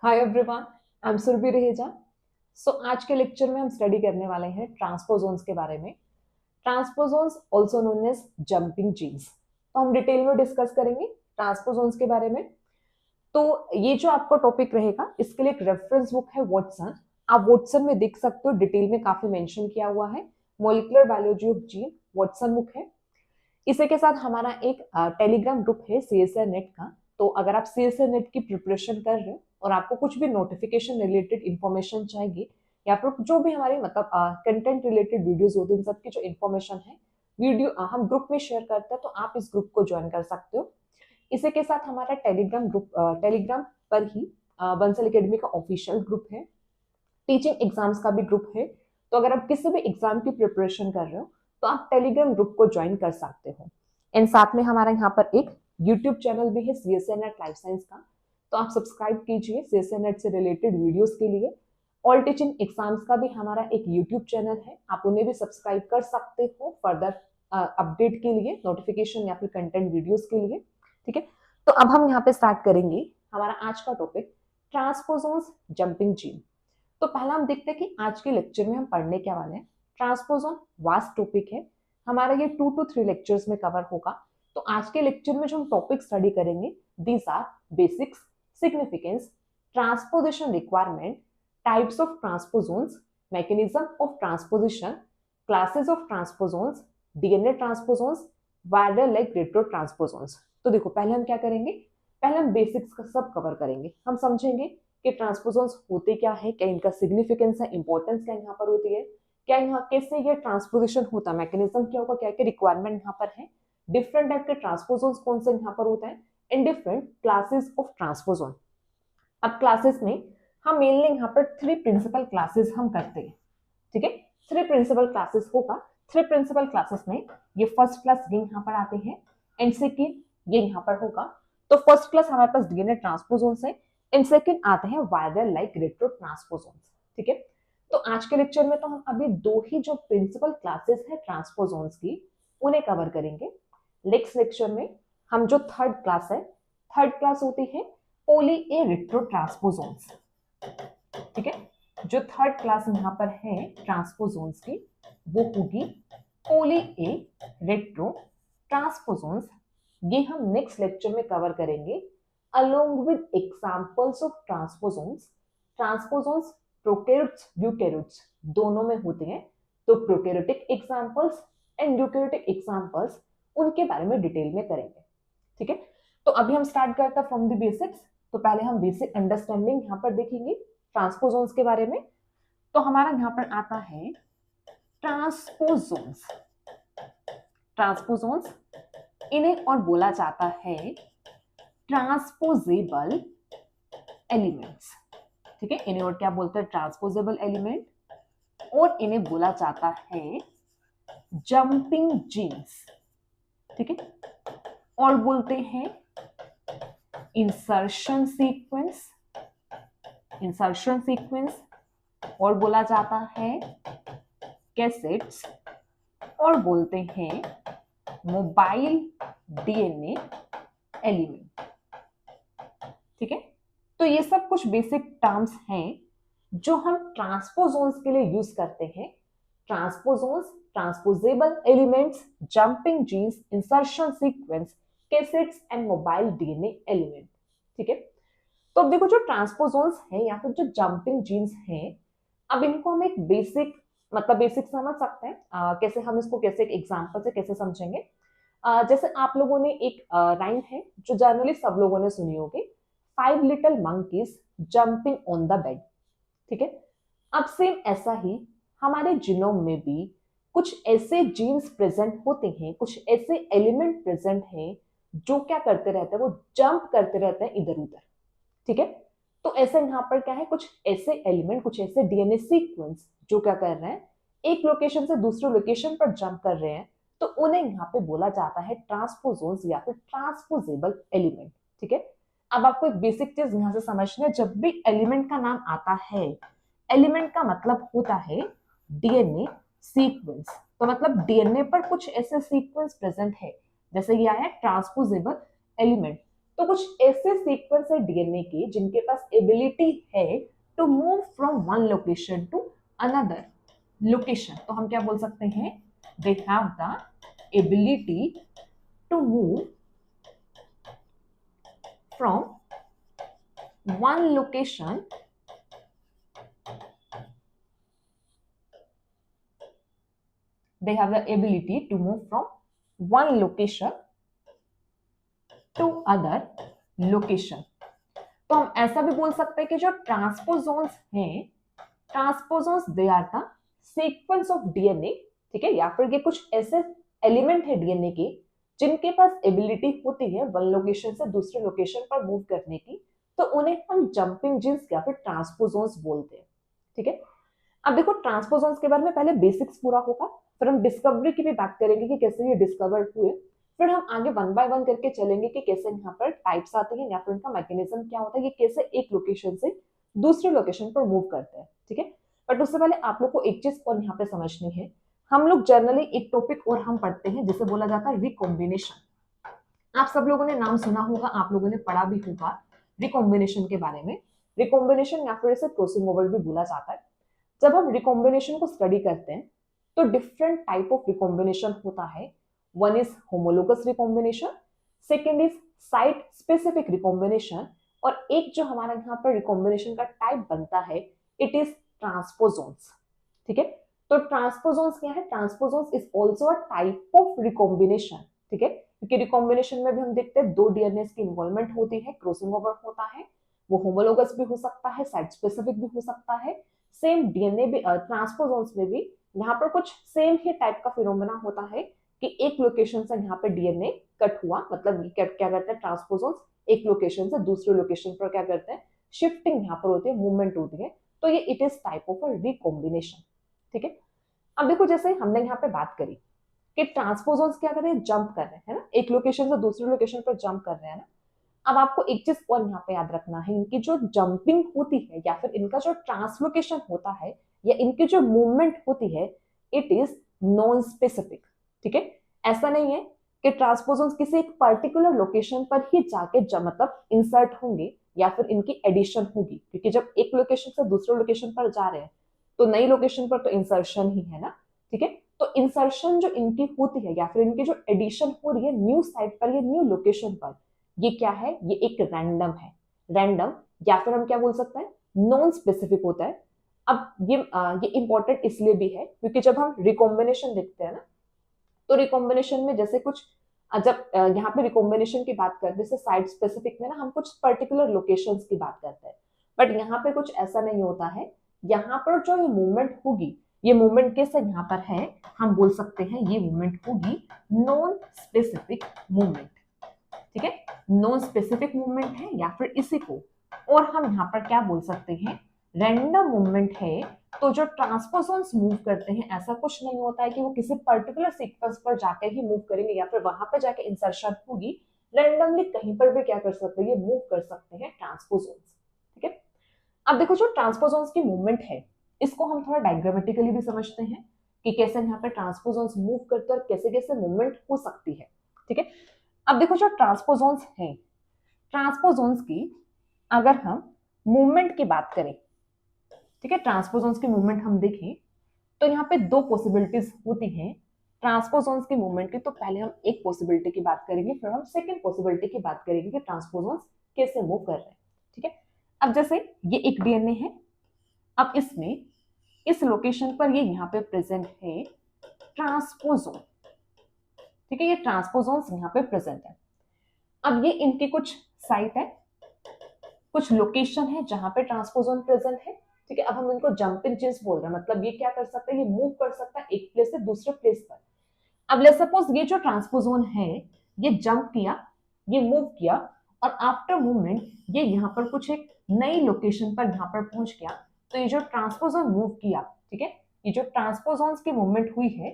Hi everyone, I am Surabhi Raheja. आज के lecture में हम स्टडी करने वाले हैं ट्रांसपोजोन्स के बारे में। Transposons also known as jumping genes. तो हम डिटेल में डिस्कस करेंगे ट्रांसपोजोन्स के बारे में। तो ये जो आपका टॉपिक रहेगा, इसके लिए एक रेफरेंस बुक है वॉटसन। आप वॉटसन में देख सकते हो, डिटेल में काफी मेंशन किया हुआ है। Molecular biology of gene Watson book है। इसी के साथ हमारा एक टेलीग्राम ग्रुप है सीएसआर नेट का। तो अगर आप सीएसआर नेट की प्रिपरेशन कर रहे हो और आपको कुछ भी नोटिफिकेशन रिलेटेड इंफॉर्मेशन चाहिए, या फिर जो भी हमारे मतलब कंटेंट रिलेटेड वीडियोस होते हैं, इन सब की जो इन्फॉर्मेशन है वीडियो हम ग्रुप में शेयर करते हैं, तो आप इस ग्रुप को ज्वाइन कर सकते हो। इसी के साथ हमारा टेलीग्राम ग्रुप, टेलीग्राम पर ही बंसल एकेडमी का ऑफिशियल ग्रुप है। टीचिंग एग्जाम्स का भी ग्रुप है। तो अगर आप किसी भी एग्जाम की प्रिपरेशन कर रहे हो तो आप टेलीग्राम ग्रुप को ज्वाइन कर सकते हो। एंड साथ में हमारा यहाँ पर एक यूट्यूब चैनल भी है सीएसए नेट लाइफ साइंस का। तो आप सब्सक्राइब कीजिए सीएसए नेट से रिलेटेड वीडियोस के लिए। ऑल टीचिंग एग्जाम्स का भी हमारा एक यूट्यूब चैनल है, आप उन्हें भी सब्सक्राइब कर सकते हो फर्दर अपडेट के लिए, नोटिफिकेशन या फिर कंटेंट वीडियोस के लिए। ठीक है, तो अब हम यहाँ पे स्टार्ट करेंगे हमारा आज का टॉपिक, ट्रांसपोजोन्स जंपिंग जीन। तो पहला हम देखते हैं कि आज के लेक्चर में हम पढ़ने क्या वाले हैं। ट्रांसपोजोन वास्ट टॉपिक है, हमारा ये 2 to 3 लेक्चर्स में कवर होगा। तो आज के लेक्चर में जो हम टॉपिक स्टडी करेंगे, these our basics, significance, transposition requirement, types of transposons, mechanism of transposition, classes of transposons, DNA transposons, viral like retro transposons. तो देखो, पहले हम क्या करेंगे, पहले हम बेसिक्स का सब कवर करेंगे। हम समझेंगे कि ट्रांसपोजोन्स होते क्या है, क्या इनका सिग्निफिकेंस है, इंपॉर्टेंस क्या यहाँ पर होती है, क्या यहाँ कैसे ये ट्रांसपोजिशन होता है, मैकेनिज्म क्या होगा, क्या क्या रिक्वायरमेंट यहाँ पर है, डिफरेंट टाइप के ट्रांसपोजोन्स कौन से यहाँ पर होता है, इन डिफरेंट क्लासेस ऑफ ट्रांसपोजोन। अब क्लासेस में हम मेनली यहाँ पर 3 प्रिंसिपल क्लासेस हम करते हैं। ठीक है, 3 प्रिंसिपल क्लासेस होगा। 3 प्रिंसिपल क्लासेस में ये फर्स्ट क्लास ये यहाँ पर आते हैं, एंड सेकेंड ये यहाँ पर होगा। तो फर्स्ट क्लास हमारे पास डीएनए ट्रांसपोजोन्स है, एंड सेकेंड आते हैं वायरल लाइक रेट्रो ट्रांसपोजोन्स। ठीक है, तो आज के लेक्चर में तो हम अभी 2 ही जो प्रिंसिपल क्लासेस है ट्रांसपोजोन्स की, उन्हें कवर करेंगे। नेक्स्ट लेक्चर में हम जो थर्ड क्लास है, थर्ड क्लास होती है पोली ए रेट्रो ट्रांसपोजोन्स। ठीक है, जो थर्ड क्लास यहाँ पर है ट्रांसपोजोन्स की, वो होगी पोली ए रेट्रो ट्रांसपोजोन्स। ये हम नेक्स्ट लेक्चर में कवर करेंगे along with examples of transposons. Transposons prokaryotes eukaryotes दोनों में होते हैं, तो prokaryotic examples and eukaryotic examples उनके बारे में डिटेल में करेंगे। ठीक है, तो अभी हम स्टार्ट करते हैं फ्रॉम द बेसिक्स। तो पहले हम बेसिक अंडरस्टैंडिंग यहाँ पर देखेंगे ट्रांसपोजोन्स के बारे में। तो हमारा यहाँ पर आता है ट्रांसपोजोन्स। ट्रांसपोजोन्स इन्हें और बोला जाता है ट्रांसपोजेबल एलिमेंट्स। ठीक है, इन्हें और क्या बोलते हैं, ट्रांसपोजेबल एलिमेंट, और इन्हें बोला जाता है जंपिंग जीन्स। ठीक है, और बोलते हैं इंसर्शन सीक्वेंस, इंसर्शन सीक्वेंस, और बोला जाता है कैसेट्स, और बोलते हैं मोबाइल डीएनए एलिमेंट। ठीक है, तो ये सब कुछ बेसिक टर्म्स हैं जो हम ट्रांसपोजोन्स के लिए यूज करते हैं। Transposons, transposable elements, jumping genes, insertion sequence, cassettes and mobile DNA element. ठीक है, तो अब देखो, जो ट्रांसपोजोन्स है या फिर जो जंपिंग जीन्स हैं, अब इनको हम एक बेसिक मतलब बेसिक समझ सकते हैं। कैसे हम इसको कैसे एग्जांपल से कैसे समझेंगे। जैसे आप लोगों ने एक राइम है जो जनरली सब लोगों ने सुनी होगी, 5 little monkeys jumping on the bed. ठीक है, अब सेम ऐसा ही हमारे जीनोम में भी कुछ ऐसे जीन्स प्रेजेंट होते हैं, कुछ ऐसे एलिमेंट प्रेजेंट हैं जो क्या करते रहते हैं, वो जंप करते रहते हैं इधर उधर। ठीक है, तो ऐसे यहाँ पर क्या है, कुछ ऐसे एलिमेंट, कुछ ऐसे डीएनए सीक्वेंस जो क्या कर रहे हैं, एक लोकेशन से दूसरे लोकेशन पर जंप कर रहे हैं, तो उन्हें यहाँ पे बोला जाता है ट्रांसपोजोन्स या फिर ट्रांसपोजेबल एलिमेंट। ठीक है, अब आपको एक बेसिक चीज यहाँ से समझना है, जब भी एलिमेंट का नाम आता है, एलिमेंट का मतलब होता है डीएनए सीक्वेंस। तो मतलब डीएनए पर कुछ ऐसे सीक्वेंस प्रेजेंट है, जैसे ये है ट्रांसपोजेबल एलिमेंट। तो कुछ ऐसे सीक्वेंस है डीएनए के जिनके पास एबिलिटी है to move from one location to another location, तो हम क्या बोल सकते हैं, they have the ability to move from one location they have the ability to move from one location to other location। तो हम ऐसा भी बोल सकते हैं कि जो ट्रांसपोजोन्स हैं, transposons they are the sequence of DNA, ठीक है, या फिर ये कुछ ऐसे एलिमेंट है डीएनए के जिनके पास एबिलिटी होती है वन लोकेशन से दूसरे लोकेशन पर मूव करने की, तो उन्हें हम जंपिंग जीन्स या फिर ट्रांसपोजोन्स बोलते हैं, ठीक है। अब देखो ट्रांसपोजोन्स के बारे में पहले बेसिक्स पूरा होगा, फिर हम डिस्कवरी की भी बात करेंगे कि कैसे ये डिस्कवर हुए, फिर हम आगे वन बाय वन करके चलेंगे कि कैसे यहाँ पर टाइप्स आते हैं या फिर इनका मैकेनिज्म क्या होता है, ये कैसे एक लोकेशन से दूसरे लोकेशन पर मूव करते हैं, ठीक है। बट उससे पहले आप लोग को एक चीज और यहाँ पे समझनी है, हम लोग जनरली एक टॉपिक और हम पढ़ते हैं जिसे बोला जाता है रिकॉम्बिनेशन। आप सब लोगों ने नाम सुना होगा, आप लोगों ने पढ़ा भी होगा रिकॉम्बिनेशन के बारे में। रिकॉम्बिनेशन या फिर इसे क्रॉसिंग ओवर भी बोला जाता है। जब हम रिकॉम्बिनेशन को स्टडी करते हैं तो डिफरेंट टाइप ऑफ रिकॉम्बिनेशन होता है। One is homologous recombination, second is site specific recombination, और एक जो हमारा यहाँ पर रिकॉम्बिनेशन का टाइप बनता है इट इज ट्रांसपोजोन्स, ठीक है। तो ट्रांसपोजोन्स क्या है, transposons is also a type of recombination, ठीक है, क्योंकि रिकॉम्बिनेशन में भी हम देखते हैं दो डीएनए की इन्वॉल्वमेंट होती है, क्रॉसिंग ओवर होता है, वो होमोलोगस भी हो सकता है, साइट स्पेसिफिक भी हो सकता है। सेम डीएनए भी ट्रांसपोजोन्स में भी यहाँ पर कुछ सेम ही टाइप का फिनोमेना होता है कि एक लोकेशन से यहाँ पे डीएनए कट हुआ, मतलब क्या करते हैं ट्रांसपोजोन्स एक लोकेशन से दूसरे लोकेशन पर क्या करते हैं, शिफ्टिंग यहाँ पर होती है, मूवमेंट होती है, तो ये it is type of a recombination, ठीक है। अब देखो जैसे हमने यहाँ पे बात करी कि ट्रांसपोजोन्स क्या कर रहे हैं, जंप कर रहे हैं ना, एक लोकेशन से दूसरे लोकेशन पर जंप कर रहे हैं ना। अब आपको एक चीज और यहाँ पे याद रखना है, इनकी जो जंपिंग होती है या फिर इनका जो ट्रांसलोकेशन होता है या इनकी जो मूवमेंट होती है इट इज नॉन स्पेसिफिक, ठीक है। ऐसा नहीं है कि ट्रांसपोजोन्स किसी एक पर्टिकुलर लोकेशन पर ही जाके मतलब इंसर्ट होंगे या फिर इनकी एडिशन होगी, क्योंकि जब एक लोकेशन से दूसरे लोकेशन पर जा रहे हैं तो नई लोकेशन पर तो इंसर्शन ही है ना, ठीक है। तो इंसर्शन जो इनकी होती है या फिर इनकी जो एडिशन हो रही है न्यू साइट पर या न्यू लोकेशन पर, ये क्या है, ये एक रैंडम है, रैंडम या फिर हम क्या बोल सकते हैं, नॉन स्पेसिफिक होता है। अब ये इंपॉर्टेंट इसलिए भी है क्योंकि जब हम रिकॉम्बिनेशन देखते हैं ना, तो रिकॉम्बिनेशन में जैसे कुछ जब यहाँ पे रिकॉम्बिनेशन की बात करते हैं जैसे साइट स्पेसिफिक में ना हम कुछ पर्टिकुलर लोकेशंस की बात करते हैं, बट यहाँ पे कुछ ऐसा नहीं होता है। यहाँ पर जो ये मूवमेंट होगी, ये मूवमेंट कैसे यहाँ पर है, हम बोल सकते हैं ये मूवमेंट होगी नॉन स्पेसिफिक मूवमेंट, ठीक है, नॉन स्पेसिफिक मूवमेंट है या फिर इसी को और हम यहाँ पर क्या बोल सकते हैं, रैंडम मूवमेंट है। तो जो ट्रांसपोजोन्स मूव करते हैं ऐसा कुछ नहीं होता है कि वो किसी पर्टिकुलर सीक्वेंस पर जाके ही मूव करेंगे या फिर वहां पर जाके इंसर्शन होगी, रैंडमली कहीं पर भी क्या कर सकते हैं, ये मूव कर सकते हैं ट्रांसपोजोन्स, ठीक है। अब देखो जो ट्रांसपोजोन्स की मूवमेंट है इसको हम थोड़ा डायग्रामेटिकली भी समझते हैं कि कैसे यहाँ पे ट्रांसपोजोन्स मूव करते हैं और कैसे कैसे मूवमेंट हो सकती है, ठीक है। अब देखो जो ट्रांसपोजोन्स हैं, ट्रांसपोजोन्स की अगर हम मूवमेंट की बात करें, ठीक है, ट्रांसपोजोन्स की मूवमेंट हम देखें तो यहाँ पे दो पॉसिबिलिटीज होती हैं ट्रांसपोजोन्स की मूवमेंट की। तो पहले हम एक पॉसिबिलिटी की बात करेंगे, फिर हम सेकंड पॉसिबिलिटी की बात करेंगे कि ट्रांसपोजोन्स कैसे मूव कर रहे हैं, ठीक है। अब जैसे ये एक डीएनए है, अब इसमें इस लोकेशन पर ये यहाँ पे प्रेजेंट है ट्रांसपोजोन, ठीक है, ये ट्रांसपोजोन्स यहाँ पे प्रेजेंट है। अब ये इनकी कुछ साइट है, कुछ लोकेशन है जहां पे ट्रांसपोजोन प्रेजेंट है, ठीक है। अब हम इनको जंपिंग जीन्स बोल रहे हैं, मतलब ये क्या कर सकता है, ये मूव कर सकता है एक प्लेस से दूसरे प्लेस पर। अब लेट्स सपोज ये जो ट्रांसपोजोन है ये जंप किया, ये मूव किया और आफ्टर मूवमेंट ये यहाँ पर कुछ एक नई लोकेशन पर यहाँ पर पहुंच गया। तो ये जो ट्रांसपोजोन मूव किया, ठीक है, ये जो ट्रांसपोजोन की मूवमेंट हुई है,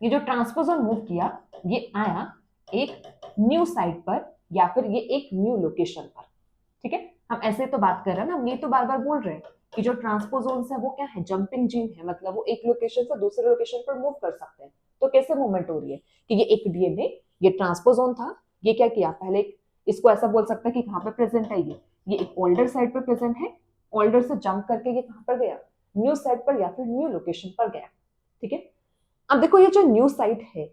ये जो ट्रांसपोजोन मूव किया ये आया एक न्यू साइट पर या फिर ये एक न्यू लोकेशन पर, ठीक है। हम ऐसे तो बात कर रहे हैं ना, हम ये तो बार बार बोल रहे हैं कि जो ट्रांसपोजोन्स है वो क्या है, जंपिंग जीन है, मतलब वो एक लोकेशन से दूसरे लोकेशन पर मूव कर सकते हैं। तो कैसे मूवमेंट हो रही है कि ये एक डीएनए, ये ट्रांसपोजोन था, ये क्या किया, पहले इसको ऐसा बोल सकता है कि कहाँ पे प्रेजेंट है, ये एक ओल्डर साइड पे प्रेजेंट है, ओल्डर से जंप करके ये कहाँ पर गया, न्यू साइड पर या फिर न्यू लोकेशन पर गया। ठीक है, अब देखो ये जो न्यू साइट है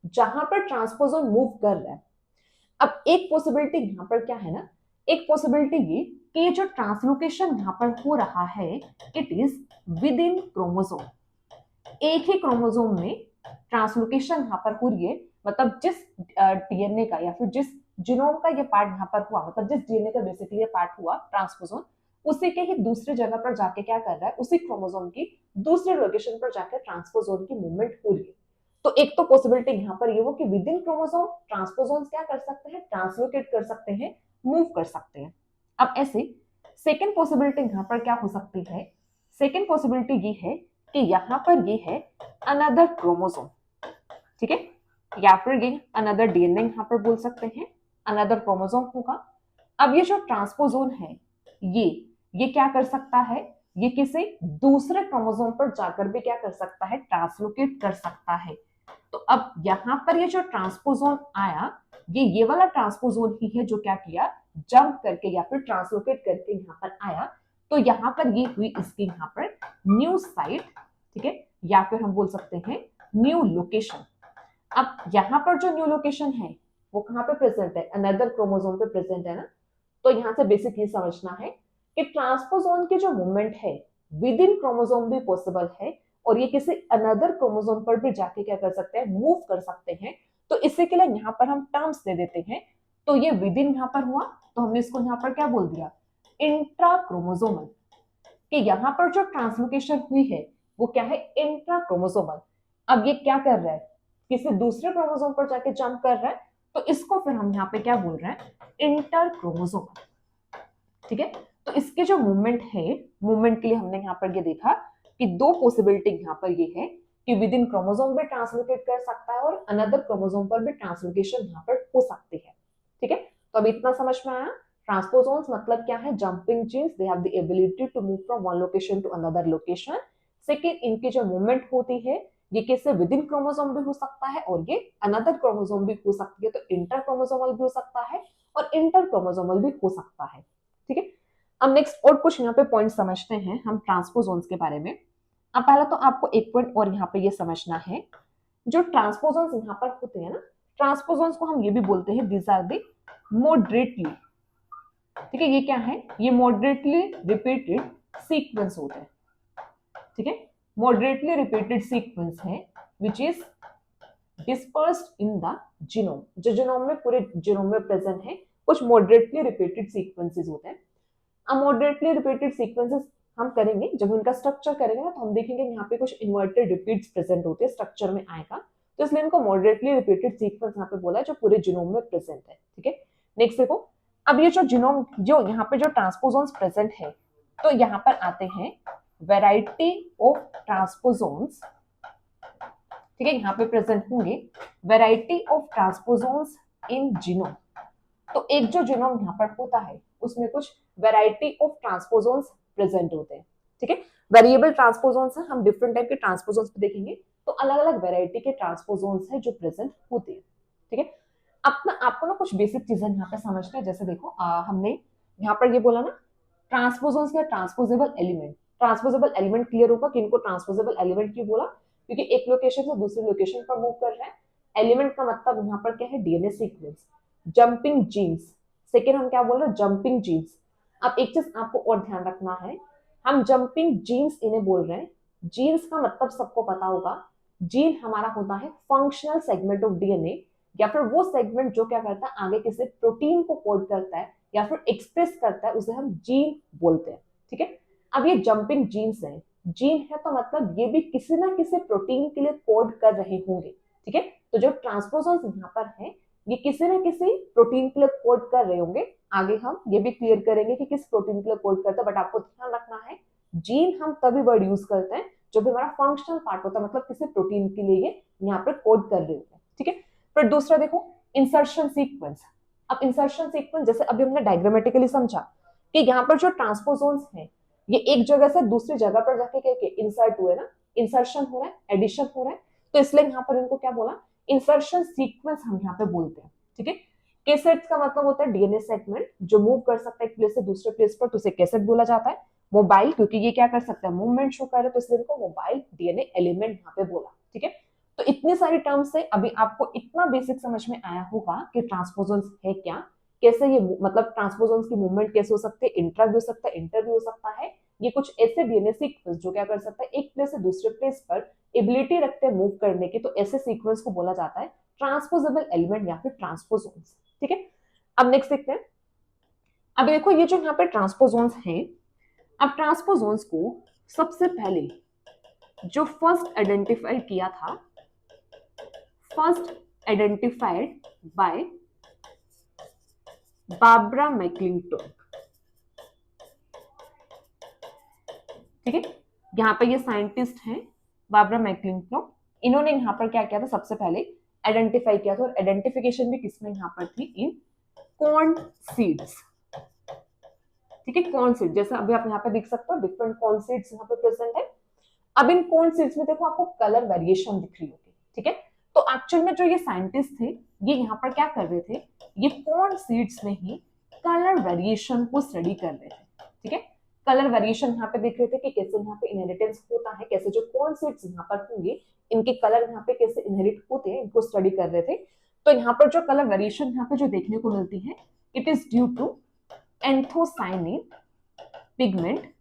जहां पर ट्रांसपोजोन मूव कर रहा है, अब एक पॉसिबिलिटी यहाँ पर क्या है ना, एक पॉसिबिलिटी ये कि ये जो ट्रांसलोकेशन यहाँ पर हो रहा है it is with in chromosome, एक ही क्रोमोसोम में ट्रांसलोकेशन यहाँ पर हो रही है, मतलब जिस डीएनए का या फिर जिस जीनोम का ये पार्ट यहाँ पर हुआ, मतलब जिस डीएनए का बेसिकली ये पार्ट हुआ ट्रांसपोजोन, उसी के ही दूसरी जगह पर जाके क्या कर रहा है, उसी क्रोमोसोम की दूसरे लोकेशन पर जाकर ट्रांसपोजोन की मूवमेंट हो रही है। तो एक तो पॉसिबिलिटी यहाँ पर ये हो कि विद इन क्रोमोसोम ट्रांसपोजोन क्या कर सकते हैं, ट्रांसलोकेट कर सकते हैं, मूव कर सकते हैं। अब ऐसे सेकेंड पॉसिबिलिटी यहाँ पर क्या हो सकती है, सेकेंड पॉसिबिलिटी ये है कि यहाँ पर ये है अनदर क्रोमोसोम, ठीक है, या फिर ये अनदर डीएनए यहाँ पर बोल सकते हैं, अनदर क्रोमोसोम होगा। अब ये जो ट्रांसपोजोन है ये क्या कर सकता है, ये किसी दूसरे क्रोमोसोम पर जाकर भी क्या कर सकता है, ट्रांसलोकेट कर सकता है। तो अब यहाँ पर ये जो ट्रांसपोजोन आया ये वाला ट्रांसपोजोन ही है जो क्या किया, जंप करके या फिर ट्रांसलोकेट करके यहाँ पर आया। तो यहाँ पर ये हुई इसकी यहाँ पर न्यू साइट, ठीक है, या फिर हम बोल सकते हैं न्यू लोकेशन। अब यहाँ पर जो न्यू लोकेशन है वो कहाँ पे प्रेजेंट है, अनदर क्रोमोसोम पे प्रेजेंट है ना। तो यहाँ से बेसिक ये समझना है कि ट्रांसपोजोन की जो मूवमेंट है विद इन क्रोमोसोम भी पॉसिबल है और ये किसी अनदर क्रोमोसोम पर भी जाके क्या कर सकते हैं, मूव कर सकते हैं। तो इसी के लिए यहाँ पर हम टर्म्स दे देते हैं। तो ये विद इन यहाँ पर हुआ तो हमने इसको यहाँ पर क्या बोल दिया, इंट्रा क्रोमोसोमल, कि यहाँ पर जो ट्रांसलोकेशन हुई है वो क्या है, इंट्रा क्रोमोसोमल। अब ये क्या कर रहा है, किसी दूसरे क्रोमोसोम पर जाके जंप कर रहा है, तो इसको फिर हम यहाँ पे क्या बोल रहे हैं, इंटर क्रोमोसोमल। ठीक है, तो इसके जो मूवमेंट है, मूवमेंट के लिए हमने यहाँ पर ये देखा कि दो पॉसिबिलिटी यहाँ पर ये है कि विद इन क्रोमोसोम भी ट्रांसलोकेट कर सकता है और अनदर क्रोमोसोम पर भी ट्रांसलोकेशन यहाँ पर हो सकती है। ठीक है, तो अभी इतना समझ में आया। ट्रांसपोजोन्स मतलब क्या है, jumping genes, they have the ability to move from one location to another location. Second, इनकी जो मूवमेंट होती है ये किससे, विद इन क्रोमोसोम भी हो सकता है और ये अनदर क्रोमोसोम भी हो सकती है। तो इंटर क्रोमोसोमल भी हो सकता है और इंटर क्रोमोसोमल भी हो सकता है। ठीक है, अब नेक्स्ट और कुछ यहाँ पे पॉइंट समझते हैं हम ट्रांसपोजोन्स के बारे में। अब पहला तो आपको एक पॉइंट और यहाँ पे ये समझना है, जो ट्रांसपोजोन्स यहाँ पर होते हैं ना, ट्रांसपोजोन्स को हम ये भी बोलते हैं दीज आर द मॉडरेटली, ठीक है, ये क्या है, ये मॉडरेटली रिपीटेड सीक्वेंस होते हैं। ठीक है, मॉडरेटली रिपीटेड सीक्वेंस है which is dispersed in the genome, जो जीनोम में पूरे जीनोम में प्रेजेंट है। कुछ मॉडरेटली रिपीटेड सीक्वेंसेस होते हैं। अब मॉडरेटली रिपीटेड सीक्वेंसेस हम करेंगे, जब उनका स्ट्रक्चर करेंगे ना तो हम देखेंगे यहाँ पे कुछ इन्वर्टेड रिपीट्स प्रेजेंट होते हैं, स्ट्रक्चर में आएगा, तो इसलिए इनको मॉडरेटली रिपीटेड सीक्वेंस यहाँ पे बोला है जो पूरे जीनोम में प्रेजेंट है। ठीक है, नेक्स्ट देखो, अब ये जो जीनोम, जो यहाँ पे जो ट्रांसपोजोन्स प्रेजेंट है, तो यहाँ पर आते हैं वैरायटी ऑफ ट्रांसपोजोन्स। ठीक है, यहाँ पे प्रेजेंट होंगे variety of transposons in genome. तो एक जो जीनोम यहाँ पर होता है उसमें कुछ वैरायटी ऑफ ट्रांसपोजोन्स प्रेजेंट होते हैं। ठीक है, वेरिएबल ट्रांसपोजोन्स है, हम डिफरेंट टाइप के ट्रांसपोजोन्स पे देखेंगे, तो अलग अलग वैरायटी के ट्रांसपोजोन्स है जो प्रेजेंट होते हैं। ठीक है, अपना आपको ना कुछ बेसिक चीजें यहाँ पे समझना है। जैसे देखो हमने यहाँ पर ये बोला ना, ट्रांसपोजोन्स का transposable element, transposable element clear होगा कि इनको ट्रांसपोजेबल एलिमेंट क्यों बोला, क्योंकि एक लोकेशन से दूसरी लोकेशन पर मूव कर रहा है। एलिमेंट का मतलब यहाँ पर क्या है, DNA sequence, jumping genes. Second हम क्या बोल रहे हैं, जंपिंग जीन्स। अब एक चीज आपको और ध्यान रखना है, हम जंपिंग जीन्स इन्हें बोल रहे हैं, जीन्स का मतलब सबको पता होगा, जीन हमारा होता है फंक्शनल सेगमेंट ऑफ डीएनए, या फिर वो सेगमेंट जो क्या करता है, आगे किसी प्रोटीन को कोड करता है या फिर एक्सप्रेस करता है, उसे हम जीन बोलते हैं। ठीक है, अब ये जंपिंग जीन्स है, जीन है तो मतलब ये भी किसी ना किसी प्रोटीन के लिए कोड कर रहे होंगे। ठीक है, तो जो ट्रांसपोजोन्स यहाँ पर है ये किसी न किसी प्रोटीन के लिए कोड कर रहे होंगे। आगे हम ये भी क्लियर करेंगे कि किस प्रोटीन के लिए कोड करता है, बट आपको ध्यान रखना है जीन हम तभी वर्ड यूज करते हैं जो भी हमारा फंक्शनल पार्ट होता है, मतलब किसी प्रोटीन के लिए ये यहाँ पर कोड कर रहे होते हैं। ठीक है, फिर दूसरा देखो इंसर्शन सीक्वेंस। अब इंसर्शन सीक्वेंस जैसे अभी हमने डायग्रामेटिकली समझा कि यहाँ पर जो ट्रांसपोजोन्स हैं ये एक जगह से दूसरी जगह पर जाके क्या इंसर्ट हुए ना, इंसर्शन हो रहा है, एडिशन हो रहा है, तो इसलिए यहाँ पर इनको क्या बोला, इंसर्शन सीक्वेंस हम यहाँ पे बोलते हैं। ठीक है, कैसेट्स का मतलब होता है डीएनए सेगमेंट जो मूव कर सकता है एक प्लेस से दूसरे प्लेस पर, तो उसे कैसेट बोला जाता है। मोबाइल, क्योंकि ये क्या कर सकता है, मूवमेंट शो कर रहे, तो इसलिए इनको मोबाइल डीएनए एलिमेंट यहाँ पे बोला। ठीक है, तो इतनी सारी टर्म्स से अभी आपको इतना बेसिक समझ में आया होगा कि ट्रांसपोजोन्स है क्या, कैसे ये मतलब ट्रांसपोजोन्स की मूवमेंट कैसे हो सकती है, इंट्रा भी हो सकता है, इंटर भी हो सकता है। ये कुछ ऐसे डीएनए सीक्वेंस जो क्या कर सकता है एक प्लेस से दूसरे प्लेस पर एबिलिटी रखते हैं मूव करने की, तो ऐसे सीक्वेंस को बोला जाता है ट्रांसपोजेबल एलिमेंट या फिर ट्रांसपोजोन्स। ठीक है, अब नेक्स्ट देखते हैं। अब देखो ये जो यहाँ पे ट्रांसपोजोन्स हैं, अब ट्रांसपोजोन्स को सबसे पहले जो फर्स्ट आइडेंटिफाई किया था, फर्स्ट आइडेंटिफाइड बाय बार्बरा मैक्लिंटोक। ठीक है, यहाँ पे ये साइंटिस्ट हैं बार्बरा मैक्लिंटोक, इन्होंने यहाँ पर क्या किया था, सबसे पहले आइडेंटिफाई किया था, और आइडेंटिफिकेशन भी किसमें यहाँ पर थी, इन कॉर्न सीड्स। ठीक है, कॉर्न सीड, जैसे अभी आप यहाँ पे देख सकते हो डिफरेंट कॉर्न सीड्स यहाँ पे प्रेजेंट है। अब इन कॉर्न सीड्स में देखो आपको कलर वेरिएशन दिख रही होगी। ठीक है, तो एक्चुअल में जो ये साइंटिस्ट थे ये यहाँ पर क्या कर रहे थे, ये कॉर्न सीड्स में ही कलर वेरिएशन को स्टडी कर रहे थे। ठीक है, कलर वेरिएशन यहाँ पे देख रहे थे कि कैसे यहाँ पे इनहेरिटेंस होता है, कैसे जो कॉर्न सीड्स यहाँ पर होंगे इनके कलर यहाँ पे कैसे इनहेरिट होते हैं, इनको स्टडी कर रहे थे। तो यहाँ पर जो कलर वेरिएशन यहाँ पे जो देखने को मिलती है, it is due to anthocyanin pigment.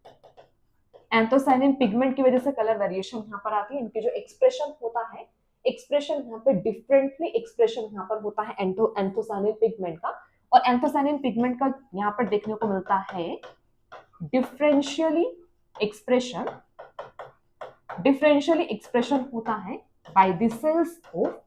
Anthocyanin pigment की वजह से कलर वेरिएशन यहाँ पर आती है। इनके जो एक्सप्रेशन होता है, एक्सप्रेशन यहाँ पे डिफरेंटली एक्सप्रेशन यहाँ पर होता है एंथोसाइनिन पिगमेंट का, और एंथोसाइनिन पिगमेंट का यहाँ पर देखने को मिलता है डिफरेंशियली एक्सप्रेशन। डिफरेंशियली एक्सप्रेशन होता है by the cells of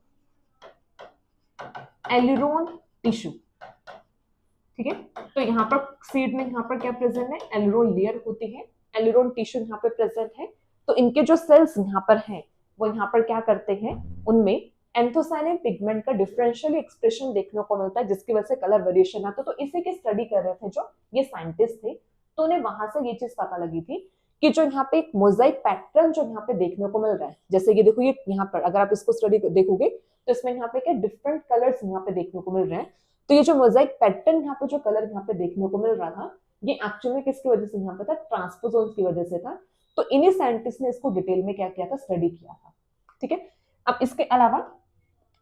aleurone tissue. ठीक है, तो यहाँ पर सीड में यहाँ पर क्या प्रेजेंट है, एलिरोन लेयर होती है, एलिरोन टिश्यू यहाँ पे प्रेजेंट है। तो इनके जो सेल्स यहाँ पर हैं वो यहाँ पर क्या करते हैं, उनमें एंथोसाइनिन पिगमेंट का डिफरेंशियल एक्सप्रेशन देखने को मिलता है, जिसकी वजह से कलर वेरिएशन आता है। तो इसी की स्टडी कर रहे थे जो ये साइंटिस्ट थे, तो उन्हें वहां से ये चीज पता लगी थी कि जो यहाँ पे एक मोजाइक पैटर्न जो यहाँ पे देखने को मिल रहा है, जैसे कि देखो ये यहाँ पर अगर आप इसको स्टडी देखोगे तो इसमें यहाँ पे क्या डिफरेंट कलर्स यहाँ पे देखने को मिल रहे हैं। तो ये जो मोजाइक पैटर्न यहाँ पे जो कलर यहाँ पे देखने को मिल रहा था, ये एक्चुअली में किसकी वजह से यहाँ पे था, ट्रांसपोजोन्स की वजह से था। तो इन्हीं साइंटिस्ट ने इसको डिटेल में क्या किया था, स्टडी किया था। ठीक है, अब इसके अलावा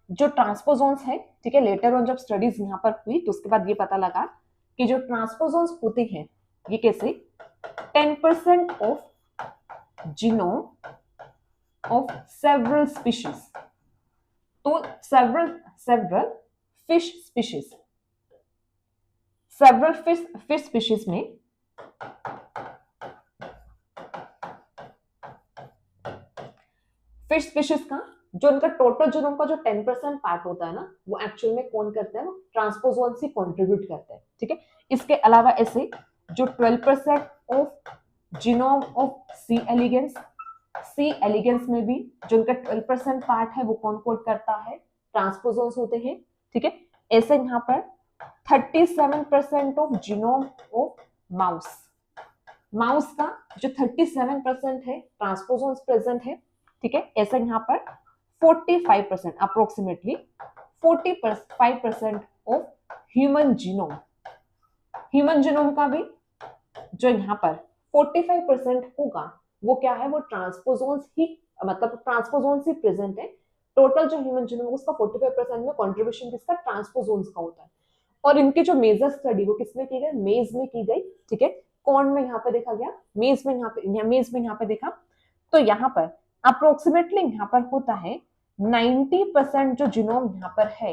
जो ट्रांसपोजोन्स है, ठीक है, लेटर ऑन जब स्टडीज यहाँ पर हुई तो उसके बाद ये पता लगा कि जो ट्रांसपोजोन्स होते हैं ये कैसे 10% of genome of several species. तो several fish species, several fish species में फिश स्पीशीज का जो उनका टोटल जीनोम का जो 10% पार्ट होता है ना, वो एक्चुअल में कौन करता है, वो ट्रांसपोजोन्स ही कंट्रीब्यूट करते हैं। ठीक है, इसके अलावा ऐसे जो 12% of genome of C elegans, C elegans में भी जो उनका 12% पार्ट है वो कौन कोड करता है, ट्रांसपोजोन्स होते हैं। ठीक है, ऐसे यहाँ पर 37% of genome of mouse, mouse का जो 37% है ट्रांसपोजोन्स प्रेजेंट है। ठीक है, ऐसा यहाँ पर 45% approximately 45% of human genome, human genome का भी जो यहाँ पर 45% होगा वो क्या है, वो ट्रांसपोजोन्स ही मतलब ट्रांसपोजोन्स ही प्रेजेंट है। टोटल जो ह्यूमन जीनोम उसका 45% में कंट्रीब्यूशन किसका, ट्रांसपोजोन्स का होता है। और इनकी जो मेजर स्टडी वो किसमें की गई, मेज में की गई। ठीक है, कौन में यहाँ पे देखा गया, मेज में यहाँ पे देखा। तो यहाँ पर अप्रोक्सीमेटली यहाँ पर होता है 90% जो जीनोम यहाँ पर है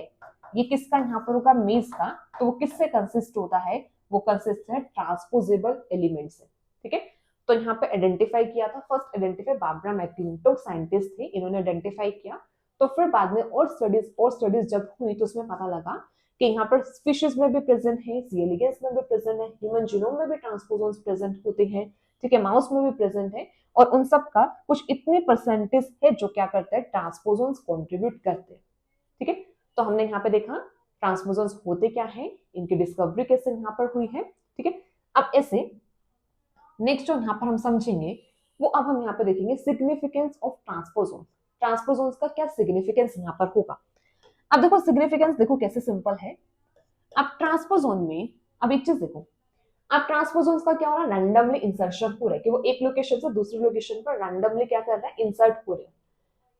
ये किसका यहाँ पर होगा, मेज का। तो वो किससे कंसिस्ट होता है, वो कंसिस्ट है ट्रांसपोजेबल एलिमेंट से। ठीक है, तो यहाँ पे आइडेंटिफाई किया था, फर्स्ट आइडेंटिफाई बार्बरा मैक्लिंटोक साइंटिस्ट थे, इन्होंने आइडेंटिफाई किया। तो फिर बाद में और स्टडीज जब हुई तो उसमें पता लगा कि यहाँ पर फिशेस में भी प्रेजेंट है, सी एलिगेंस में भी प्रेजेंट है, ह्यूमन जीनोम में भी ट्रांसपोजोन्स प्रेजेंट होते हैं। ठीक है, माउस में भी प्रेजेंट है, और उन सब का कुछ इतनी परसेंटेज है जो क्या करते हैं, ट्रांसपोजोन्स कंट्रीब्यूट करते हैं। ठीक है, तो हमने यहाँ पे देखा ट्रांसपोजोन्स होते क्या है, इनकी डिस्कवरी कैसे यहाँ पर हुई है। ठीक है, अब ऐसे नेक्स्ट जो यहाँ पर हम समझेंगे वो अब हम यहाँ पे देखेंगे सिग्निफिकेंस ऑफ ट्रांसपोजोन्स। ट्रांसपोजोन्स का क्या सिग्निफिकेंस यहाँ पर होगा। अब देखो सिग्निफिकेंस देखो कैसे सिंपल है। अब ट्रांसपोजोन में अब एक चीज देखो, अब ट्रांसपोजोन्स का क्या हो रहा है, रैंडमली इंसर्शन हो रहा है कि वो एक लोकेशन से दूसरी लोकेशन पर रैंडमली क्या कर रहा है, इंसर्ट हो रहे हैं।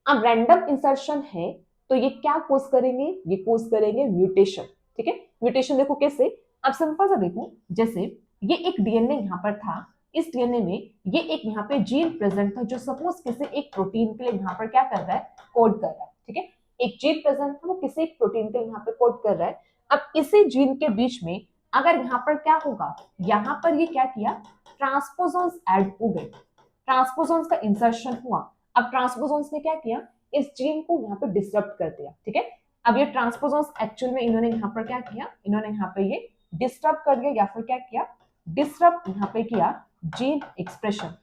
अब रैंडम इंसर्शन है तो ये क्या कोज करेंगे, ये कोज करेंगे म्यूटेशन। ठीक है, म्यूटेशन देखो कैसे, अब सिंपल सा देखो, जैसे ये एक डीएनए यहाँ पर था, इस डीएनए में ये एक यहाँ पे जीन प्रेजेंट था जो सपोज किसी एक प्रोटीन के लिए यहाँ पर क्या कर रहा है, कोड कर रहा है। ठीक है, एक जीन प्रेजेंट था, वो किसी एक प्रोटीन के लिए यहाँ पे कोड कर रहा है। अब इसी जीन के बीच में अगर यहाँ पर क्या होगा, यहाँ पर ये क्या किया, ट्रांसपोजोन्स ऐड हो गए, ट्रांसपोजोन्स का इंसर्शन हुआ। अब ट्रांसपोजोन्स ने क्या किया, इस जीन को यहाँ पे डिस्टर्ब कर दिया। ठीक है, अब ये ट्रांसपोजोन्स एक्चुअल में इन्होंने यहाँ पर क्या किया, इन्होंने यहाँ पे ये डिस्टर्ब कर दिया या फिर क्या किया, डिस्टर्ब यहाँ पे किया जीन एक्सप्रेशन।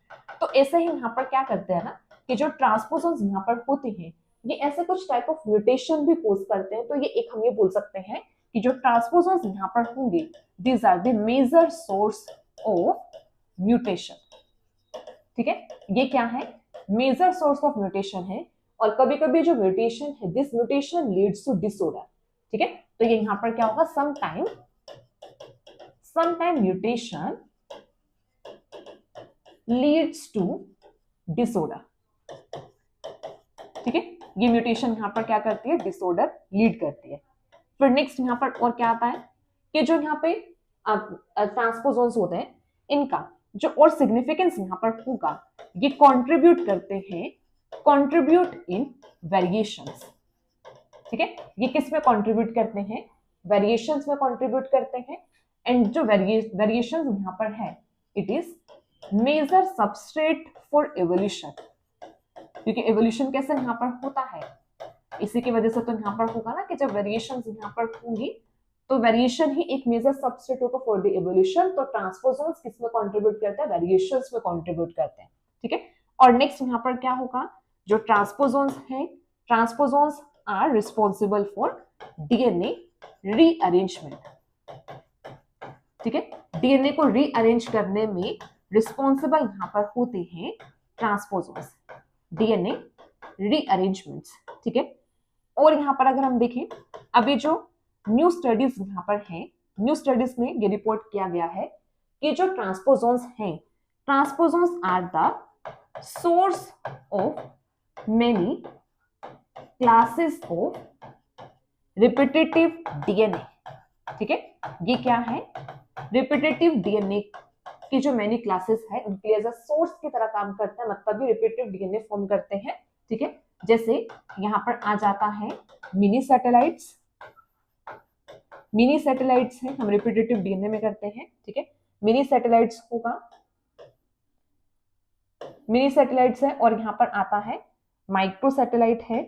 तो ऐसे ही यहाँ पर क्या करते हैं ना कि जो ट्रांसपोजोन्स यहाँ पर होते हैं ये ऐसे कुछ टाइप ऑफ म्यूटेशन भी कोज करते हैं। तो ये एक हम ये बोल सकते हैं कि जो ट्रांसपोजोन्स यहाँ पर होंगे these are the major source of mutation. ठीक है, ये क्या है, मेजर सोर्स ऑफ म्यूटेशन है। और कभी कभी जो म्यूटेशन है, this mutation leads to disorder. ठीक है, तो ये यहाँ पर क्या होगा, sometime mutation leads to disorder। ठीक है, ये म्यूटेशन यहाँ पर क्या करती है, डिसऑर्डर लीड करती है। फिर नेक्स्ट यहाँ पर और क्या आता है कि जो यहाँ पे ट्रांसपोजोन्स होते हैं इनका जो और सिग्निफिकेंस यहाँ पर होगा, ये कंट्रीब्यूट करते हैं, कंट्रीब्यूट इन वेरिएशंस। ठीक है, ये किस में कंट्रीब्यूट करते हैं, वेरिएशंस में कंट्रीब्यूट करते हैं। एंड जो वेरिएशंस यहाँ पर है it is major substrate for evolution, क्योंकि एवोल्यूशन कैसे यहाँ पर होता है, इसी की वजह से तो यहाँ पर होगा ना कि जब वेरिएशंस यहाँ पर होंगी तो वेरिएशन ही एक मेजर सबस्ट्रेट होगा फॉर द एवोल्यूशन। तो ट्रांसपोजोन्स किस में कंट्रीब्यूट करते हैं, वेरिएशंस में कंट्रीब्यूट करते हैं। ठीक है, और नेक्स्ट यहाँ पर क्या होगा, जो ट्रांसपोजोन्स हैं, transposons are responsible for DNA rearrangement. ठीक है, डीएनए को रीअरेंज करने में रिस्पॉन्सिबल यहाँ पर होते हैं ट्रांसपोजोन्स, डीएनए रीअरेंजमेंट्स। ठीक है, और यहाँ पर अगर हम देखें, अभी जो न्यू स्टडीज यहाँ पर हैं, न्यू स्टडीज में ये रिपोर्ट किया गया है कि जो ट्रांसपोजोन्स हैं, transposons are the source of many classes of repetitive DNA. ठीक है, ये क्या है, रिपीटेटिव डीएनए की जो मेनी क्लासेस है उनके लिए एज अ सोर्स की तरह काम करता है, मतलब ये रिपीटेटिव डीएनए फॉर्म करते हैं। ठीक है, जैसे यहाँ पर आ जाता है मिनी सैटेलाइट्स, मिनी सैटेलाइट्स है, हम रिपीटेटिव डीएनए में करते हैं। ठीक है, मिनी सैटेलाइट्स होगा, मिनी सैटेलाइट्स है, और यहाँ पर आता है माइक्रो सैटेलाइट है,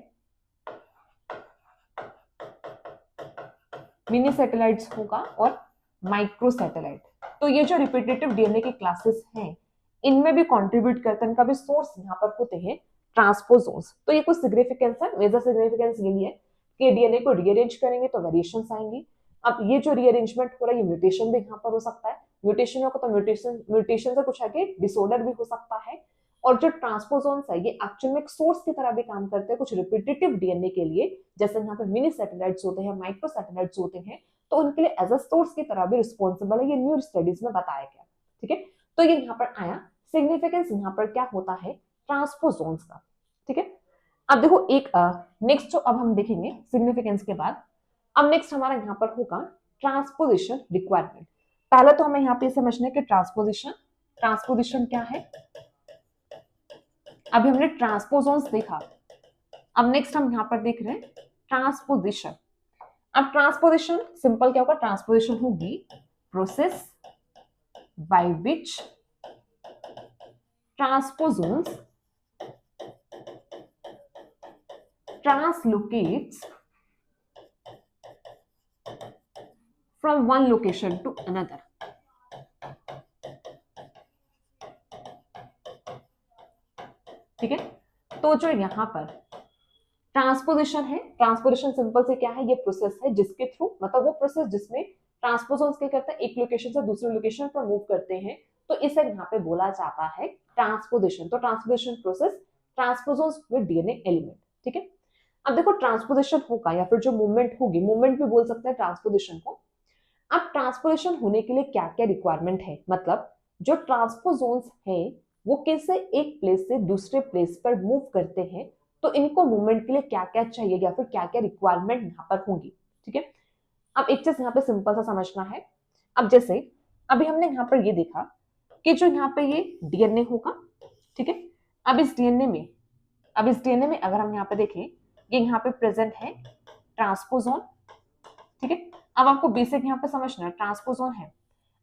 मिनी सैटेलाइट्स होगा और माइक्रो सैटेलाइट। तो ये जो रिपीटेटिव डीएनए की क्लासेस हैं इनमें भी कंट्रीब्यूट करते हैं, इनका भी सोर्स यहाँ पर होते हैं ट्रांसपोजोन्स। तो ये कुछ सिग्निफिकेंस है, मेजर सिग्निफिकेंस यही है कि डीएनए को रीअरेंज करेंगे तो वेरिएशंस आएंगी। अब ये जो रीअरेंजमेंट हो रहा है ये म्यूटेशन भी यहाँ पर हो सकता है, म्यूटेशन होगा तो म्यूटेशन से कुछ आगे डिसऑर्डर भी हो सकता है। और जो ट्रांसपोजोन्स है ये एक्चुअल में एक सोर्स की तरह भी काम करते हैं कुछ रिपीटेटिव डीएनए के लिए, जैसे यहाँ पे मिनी सैटेलाइट्स होते हैं, माइक्रो सैटेलाइट्स होते हैं, तो उनके लिए एज अ सोर्स की तरह भी रिस्पॉन्सिबल है। ये न्यू स्टडीज में बताया गया। ठीक है, तो ये यहाँ पर आया सिग्निफिकेंस यहाँ पर क्या होता है ट्रांसपोजोन्स का। ठीक है, अब देखो एक नेक्स्ट जो अब हम देखेंगे सिग्निफिकेंस के बाद, अब नेक्स्ट हमारा यहाँ पर होगा ट्रांसपोजिशन रिक्वायरमेंट। पहले तो हमें यहाँ पे समझना है कि ट्रांसपोजिशन क्या है। अभी हमने ट्रांसपोजोन्स देखा, अब नेक्स्ट हम यहाँ पर देख रहे हैं ट्रांसपोजिशन। अब ट्रांसपोजिशन सिंपल क्या होगा, ट्रांसपोजिशन होगी process by which transposons translocates from one location to another। ठीक है, तो जो यहाँ पर ट्रांसपोजिशन है, ट्रांसपोजिशन सिंपल से क्या है, ये प्रोसेस है जिसके थ्रू, मतलब वो प्रोसेस जिसमें ट्रांसपोजोन्स क्या करते हैं, एक लोकेशन से दूसरी लोकेशन पर मूव करते हैं, तो इसे यहाँ पे बोला जाता है ट्रांसपोजिशन। तो transposition process, transposons with DNA element. ठीक है, अब देखो ट्रांसपोजिशन होगा या फिर जो मूवमेंट होगी, मूवमेंट भी बोल सकते हैं ट्रांसपोजिशन को, अब ट्रांसपोजिशन होने के लिए क्या क्या रिक्वायरमेंट है, मतलब जो ट्रांसपोजोन्स हैं वो कैसे एक प्लेस से दूसरे प्लेस पर मूव करते हैं, तो इनको मूवमेंट के लिए क्या क्या चाहिए या फिर क्या क्या रिक्वायरमेंट यहाँ पर होंगी। ठीक है, अब एक चीज यहाँ पे सिंपल सा समझना है। अब जैसे अभी हमने यहाँ पर ये देखा कि जो यहाँ पे ये डीएनए होगा, ठीक है, अब इस डीएनए में अगर हम यहाँ पे देखें, ये यहाँ पे प्रेजेंट है ट्रांसपोजोन। ठीक है, अब आपको बेसिक यहाँ पे समझना है, ट्रांसपोजोन है।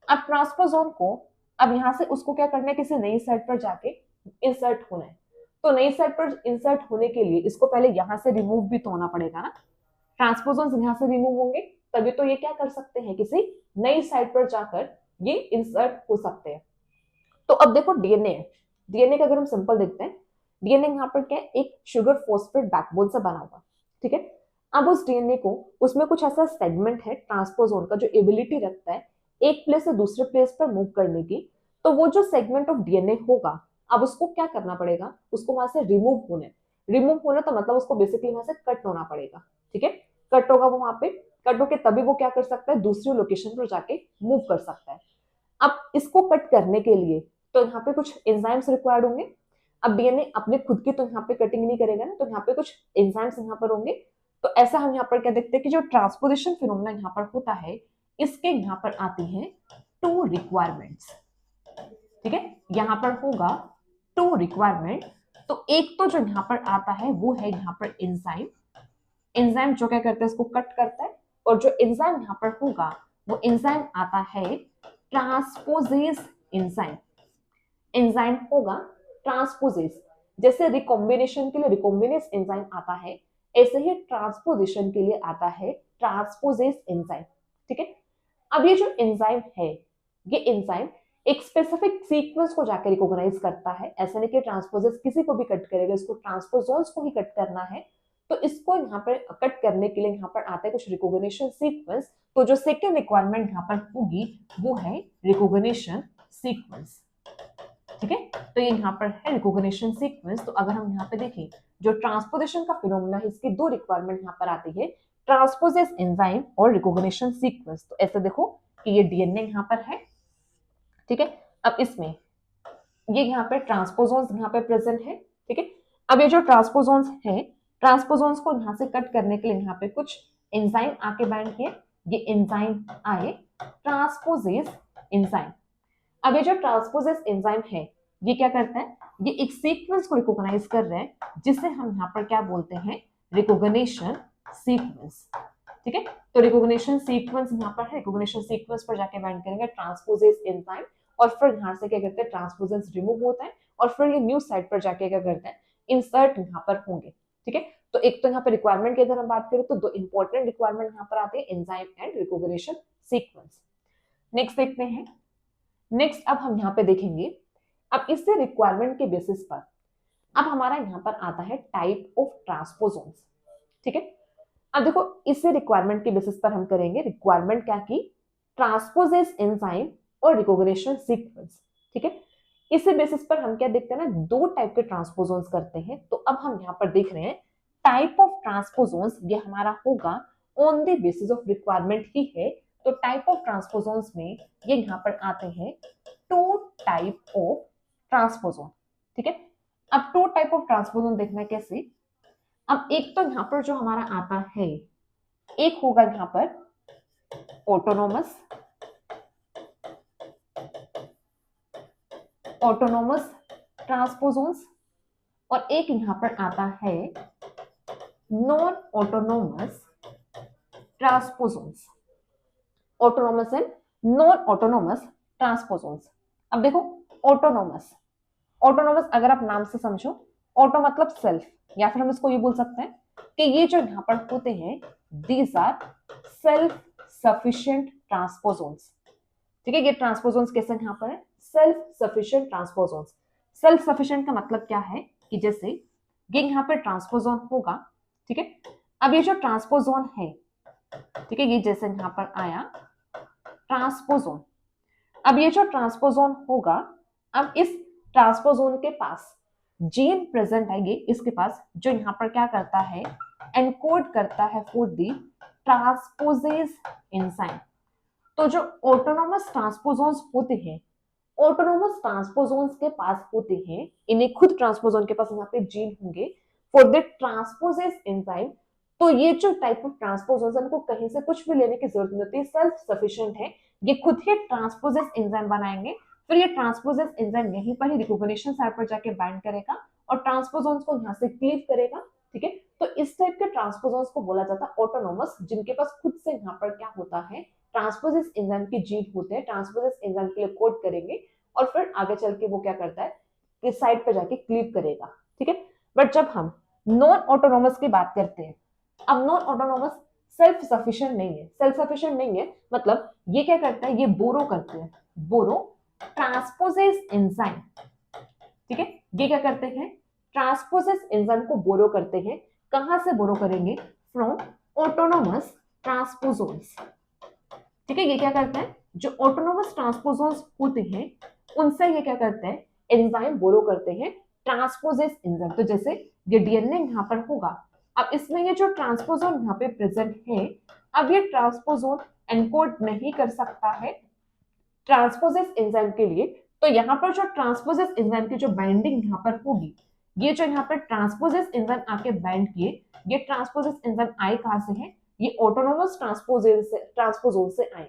अब ट्रांसपोजोन को अब यहाँ से उसको क्या करना है, किसी नई साइट पर जाके इंसर्ट होना है। तो नई साइट पर इंसर्ट होने के लिए इसको पहले यहाँ से रिमूव भी तो होना पड़ेगा ना। ट्रांसपोजोन यहाँ से रिमूव होंगे तभी तो ये क्या कर सकते हैं, किसी नई साइट पर जाकर ये इंसर्ट हो सकते हैं। तो अब देखो डीएनए है, डीएनए का अगर हम सिंपल देखते हैं, डीएनए यहाँ पर क्या है, एक शुगर फॉस्फेट बैकबोन से बना हुआ। ठीक है, अब उस डीएनए को उसमें कुछ ऐसा सेगमेंट है ट्रांसपोजोन का जो एबिलिटी रखता है एक प्लेस से दूसरे प्लेस पर मूव करने की। तो वो जो सेगमेंट ऑफ डीएनए होगा, अब उसको क्या करना पड़ेगा, उसको वहां से रिमूव होने तो मतलब उसको बेसिकली वहां से कट होना पड़ेगा। ठीक है, कट होगा वो वहां पे, कट होके तभी वो क्या कर सकता है, दूसरी लोकेशन पर जाके मूव कर सकता है। अब इसको कट करने के लिए तो यहाँ पे कुछ एंजाइम्स रिक्वायर्ड होंगे। अब डीएनए अपने खुद की तो यहाँ पे कटिंग नहीं करेगा ना, तो यहाँ पे कुछ एंजाइम्स यहाँ पर होंगे। तो ऐसा हम यहाँ पर क्या देखते हैं कि जो ट्रांसपोजिशन फिनोमेना यहाँ पर होता है, इसके यहाँ पर आती हैं 2 रिक्वायरमेंट्स। ठीक है, यहाँ पर होगा 2 रिक्वायरमेंट। तो एक तो जो यहाँ पर आता है वो है यहाँ पर एंजाइम जो क्या करता है, इसको कट करता है। और जो एंजाइम यहाँ पर होगा वो एंजाइम आता है ट्रांसपोजेज एंजाइम। एंजाइम होगा ट्रांसपोजेज। जैसे रिकॉम्बिनेशन के लिए रिकॉम्बिनेज एंजाइम आता है, ऐसे ही ट्रांसपोजिशन के लिए आता है ट्रांसपोजेज एंजाइम। ठीक है, अब ये जो एंजाइम है, ये एंजाइम एक स्पेसिफिक सीक्वेंस को जाकर रिकॉग्नाइज करता है। ऐसा नहीं कि ट्रांसपोजेज किसी को भी कट करेगा, इसको ट्रांसपोजोन्स को ही कट करना है। तो इसको यहाँ पर कट करने के लिए यहाँ पर आता है कुछ रिकॉग्निशन सीक्वेंस। तो जो सेकेंड रिक्वायरमेंट यहाँ पर होगी वो है रिकॉग्निशन सीक्वेंस। ठीक है, तो ये यहाँ पर है रिकॉग्निशन सीक्वेंस। तो अगर हम यहाँ पे देखें, जो ट्रांसपोजिशन का फिनोमेना है, इसकी 2 रिक्वायरमेंट यहाँ पर आती है, ट्रांसपोजेज एंजाइम और रिकॉग्निशन सीक्वेंस। तो ऐसे देखो कि ये डीएनए यहाँ पर है। ठीक है, अब इसमें ये यहाँ पे ट्रांसपोजोन्स यहाँ पे प्रेजेंट है। ठीक है, अब ये जो ट्रांसपोजोन्स है, ट्रांसपोजोन्स को यहाँ से कट करने के लिए यहाँ पे कुछ एंजाइम आके बाइंड किए। ये एंजाइम आए ट्रांसपोजेज एंजाइम। अब ये जो ट्रांसपोजेज एंजाइम है, ये क्या करता है, ये एक सीक्वेंस को रिकॉग्नाइज कर रहा है, जिसे हम यहाँ पर क्या बोलते हैं, रिकॉग्निशन सीक्वेंस। ठीक है, तो रिकॉग्निशन सीक्वेंस यहाँ पर है, रिकॉग्निशन सीक्वेंस पर जाके बाइंड करेंगे ट्रांसपोजेज एंजाइम। और फिर यहाँ से क्या करते हैं, ट्रांसपोजेंस रिमूव होता है और फिर ये न्यू साइट पर जाके क्या करते हैं, इंसर्ट यहाँ पर होंगे। ठीक है, तो एक तो यहाँ पे रिक्वायरमेंट की अगर हम बात करें तो 2 इंपॉर्टेंट रिक्वायरमेंट यहाँ पर आते हैं, enzyme and recognition sequence. Next देखते हैं। नेक्स्ट अब हम यहाँ पे देखेंगे, अब इससे रिक्वायरमेंट के बेसिस पर अब हमारा यहाँ पर आता है टाइप ऑफ ट्रांसपोजोन्स। ठीक है, अब देखो इससे रिक्वायरमेंट के बेसिस पर हम करेंगे रिक्वायरमेंट क्या की, ट्रांसपोजेज एंजाइम और रिकॉग्निशन सीक्वेंस। ठीक है, इसी बेसिस पर हम क्या देखते हैं ना, 2 टाइप के ट्रांसपोजोन्स करते हैं। तो अब हम यहाँ पर देख रहे हैं टाइप ऑफ ट्रांसपोजोन्स, ये हमारा होगा on the basis of requirement ही है। तो टाइप ऑफ ट्रांसपोजोन्स में ये यहाँ पर आते हैं 2 टाइप ऑफ ट्रांसपोजोन। ठीक है, अब 2 टाइप ऑफ ट्रांसपोजोन देखना कैसे। अब एक तो यहाँ पर जो हमारा आता है, एक होगा यहाँ पर ऑटोनोमस ट्रांसपोजोन्स, और एक यहाँ पर आता है non autonomous transposons. Autonomous and non autonomous transposons. अब देखो ऑटोनोमस अगर आप नाम से समझो, ऑटो मतलब सेल्फ, या फिर हम इसको ये बोल सकते हैं कि ये जो यहाँ पर होते हैं, these are self sufficient transposons. ठीक है, ये ट्रांसपोजोन्स कैसे यहाँ पर है, self sufficient transposons. Self sufficient का मतलब क्या है कि जैसे ये यहाँ पे ट्रांसपोजोन होगा। ठीक है, अब ये जो ट्रांसपोजोन है, ठीक है, ये जैसे यहाँ पर आया ट्रांसपोजोन। अब ये जो ट्रांसपोजोन होगा, अब इस ट्रांसपोजोन के पास जीन प्रेजेंट है, ये इसके पास जो यहाँ पर क्या करता है, एनकोड करता है फॉर द ट्रांसपोजेज एंजाइम। तो जो ऑटोनोमस ट्रांसपोजोन्स होते हैं, ऑटोनोमस ट्रांसपोजोन्स के पास होते हैं, इन्हें खुद ट्रांसपोजोन के पास यहाँ पे जीन होंगे फॉर द ट्रांसपोजेस एंजाइम। तो ये जो टाइप ऑफ ट्रांसपोजोन्स इनको कहीं से कुछ भी लेने की जरूरत नहीं होती, सेल्फ सफिशिएंट है, ये खुद ही ट्रांसपोजेस एंजाइम बनाएंगे। फिर ये ट्रांसपोजेस एंजाइम यहीं पर ही रिकॉग्निशन साइट पर जाके बाइंड करेगा और ट्रांसपोजोन्स को यहाँ से क्लीव करेगा। ठीक है, तो इस टाइप के ट्रांसपोजोन्स को बोला जाता है ऑटोनोमस, जिनके पास खुद से यहाँ पर क्या होता है, ट्रांसपोजेस एंजाइम के जीन होते हैं, ट्रांसपोजेस एंजाइम के लिए कोड करेंगे और फिर आगे चल के वो क्या करता है, इस साइड पे जाके क्लीव करेगा। ठीक है, बट जब हम नॉन ऑटोनोमस की बात करते हैं, अब नॉन ऑटोनोमस सेल्फ सफिशिएंट नहीं है, सेल्फ सफिशिएंट नहीं है मतलब ये क्या करता है, ये बोरो करते हैं, बोरो ट्रांसपोजेस एंजाइम। ठीक है, ये क्या करते हैं, ट्रांसपोजेस एंजाइम को बोरो करते हैं। कहां से बोरो करेंगे, फ्रॉम ऑटोनोमस ट्रांसपोजोन्स। ठीक है, ये क्या करते हैं, जो ऑटोनोमस ट्रांसपोजोन्स होते हैं उनसे ये क्या करते हैं, एंजाइम बोरो करते हैं ट्रांसपोजेस एंजाइम। तो जैसे ये डीएनए यहाँ पर होगा, अब इसमें ये जो ट्रांसपोजोन यहाँ पे प्रेजेंट है, अब ये ट्रांसपोजोन एनकोड नहीं कर सकता है ट्रांसपोजेस एंजाइम के लिए, तो यहाँ पर जो ट्रांसपोजेस एंजाइम की जो बाइंडिंग यहाँ पर होगी, ये जो यहाँ पर ट्रांसपोजेस एंजाइम आके बाइंड किए, ये ट्रांसपोजेस एंजाइम आए कहां से है, ये ऑटोनोमस ट्रांसपोजोन से आए।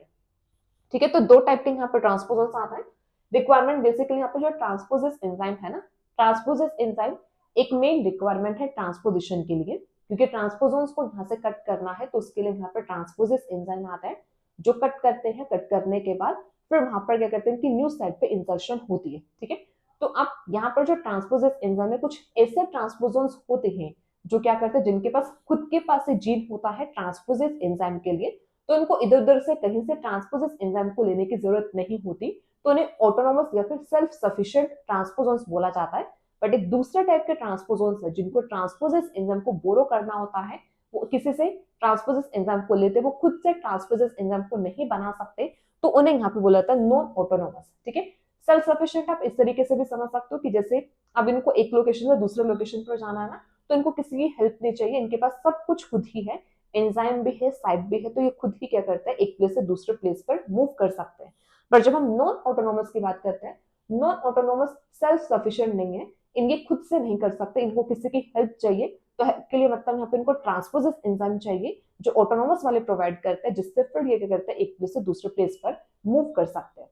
ठीक है, तो दो टाइप के यहाँ पर ट्रांसपोजोन्स आता है। रिक्वायरमेंट बेसिकली यहाँ पर जो ट्रांसपोजेस एंजाइम है ना, ट्रांसपोजेस एंजाइम एक मेन रिक्वायरमेंट है ट्रांसपोजिशन के लिए, क्योंकि ट्रांसपोजोन्स को यहाँ से कट करना है तो उसके लिए यहाँ पर ट्रांसपोजेस एंजाइम आता है जो कट करते हैं, कट करने के बाद फिर वहां पर क्या करते हैं कि न्यू साइट पे इंसर्शन होती है। ठीक है, तो अब यहाँ पर जो ट्रांसपोजेस एंजाइम में कुछ ऐसे ट्रांसपोजोन्स होते हैं जो क्या करते हैं, जिनके पास खुद के पास से जीन होता है ट्रांसपोजेस एंजाइम के लिए, तो इनको इधर उधर से कहीं से ट्रांसपोजेस एंजाइम को लेने की जरूरत नहीं होती, तो उन्हें ऑटोनोमस या फिर सेल्फ सफिशिएंट ट्रांसपोजोन्स बोला जाता है। बट एक दूसरे टाइप के ट्रांसपोजोन्स है जिनको ट्रांसपोजेस एंजाइम को बोरो करना होता है, वो किसी से ट्रांसपोजेस एंजाइम को लेते, वो खुद से ट्रांसपोजेस एंजाइम को नहीं बना सकते, तो उन्हें यहाँ पे बोला जाता है नॉन ऑटोनोमस। ठीक है, सेल्फ सफिशिएंट आप इस तरीके से भी समझ सकते हो कि जैसे अब इनको एक लोकेशन से दूसरे लोकेशन पर जाना है ना, तो इनको किसी की हेल्प नहीं चाहिए, इनके पास सब कुछ खुद ही है, एंजाइम भी है, साइट भी है, तो ये खुद ही क्या करता है, एक प्लेस से दूसरे प्लेस पर मूव कर सकते हैं। पर जब हम नॉन ऑटोनोमस की बात करते हैं, नॉन ऑटोनोमस सेल्फ सफिशिएंट नहीं है, इनके खुद से नहीं कर सकते, इनको किसी की हेल्प चाहिए, तो हेल्प के लिए मतलब यहाँ पे इनको ट्रांसपोजेस एंजाइम चाहिए जो ऑटोनोमस वाले प्रोवाइड करते हैं, जिससे फिर ये क्या करते हैं, एक प्लेस से दूसरे प्लेस पर मूव कर सकते हैं।